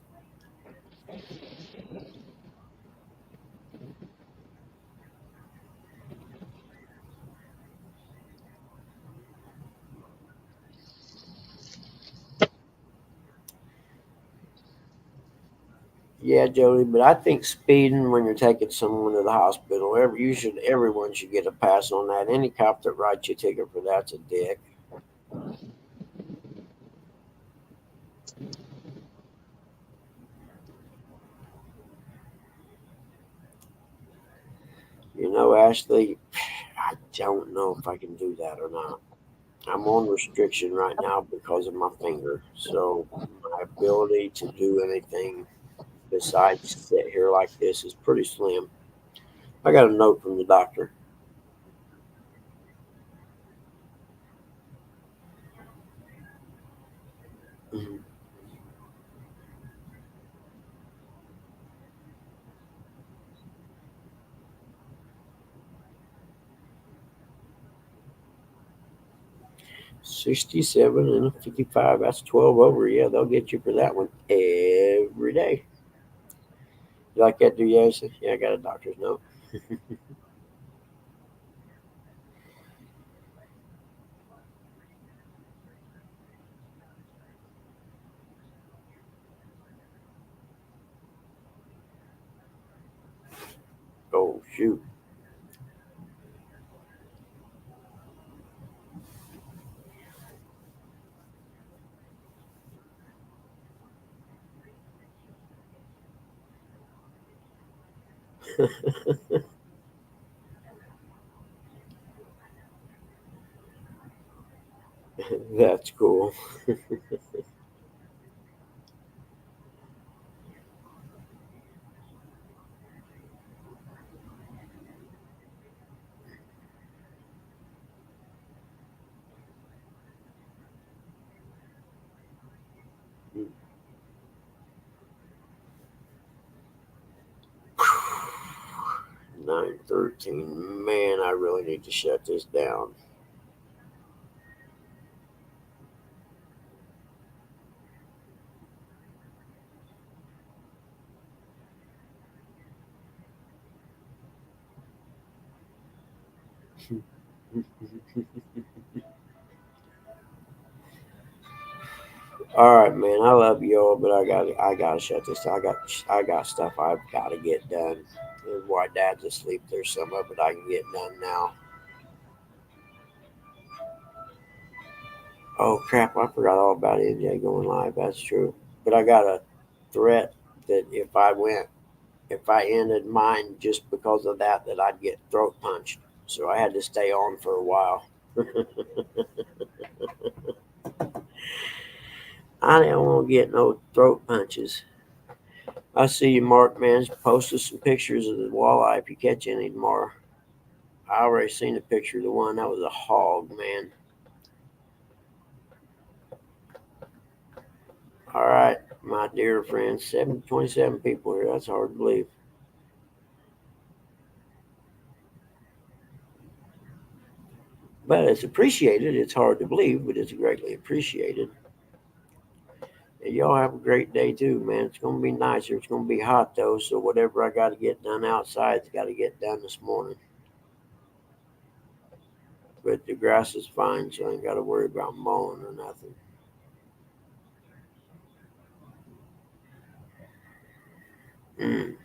Yeah, Jody, but I think speeding when you're taking someone to the hospital, everyone should get a pass on that. Any cop that writes you a ticket for that's a dick. You know, Ashley, I don't know if I can do that or not. I'm on restriction right now because of my finger, so my ability to do anything besides sit here like this is pretty slim. I got a note from the doctor. Mhm. 67 and a 55. That's 12 over. Yeah, they'll get you for that one every day. You like that, do you, Ashley? Yeah, I got a doctor's note. Oh, shoot. That's cool. 9:13. Man, I really need to shut this down. All right, man. I love y'all, but I gotta shut this. I got stuff I've got to get done. And while Dad's asleep, there's some of it I can get done now. Oh crap! I forgot all about NJ going live. That's true. But I got a threat that if I ended mine just because of that, that I'd get throat punched. So I had to stay on for a while. I didn't want to get no throat punches. I see you, Mark, man. Posted some pictures of the walleye if you catch any tomorrow. I already seen the picture of the one that was a hog, man. All right, my dear friends, 727 people here. That's hard to believe. But it's appreciated. It's hard to believe, but it's greatly appreciated. And y'all have a great day too, man. It's gonna be nicer. It's gonna be hot though, so whatever I gotta get done outside's gotta get done this morning. But the grass is fine, so I ain't gotta worry about mowing or nothing. Mm.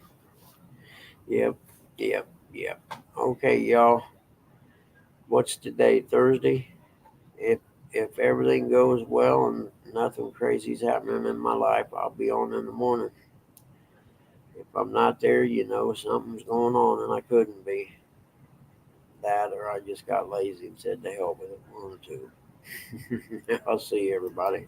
Yep, yep, yep. Okay, y'all. What's today? Thursday? If if everything goes well and nothing crazy's happening in my life, I'll be on in the morning. If I'm not there, something's going on and I couldn't be. That or I just got lazy and said to hell with it. One or two. I'll see everybody.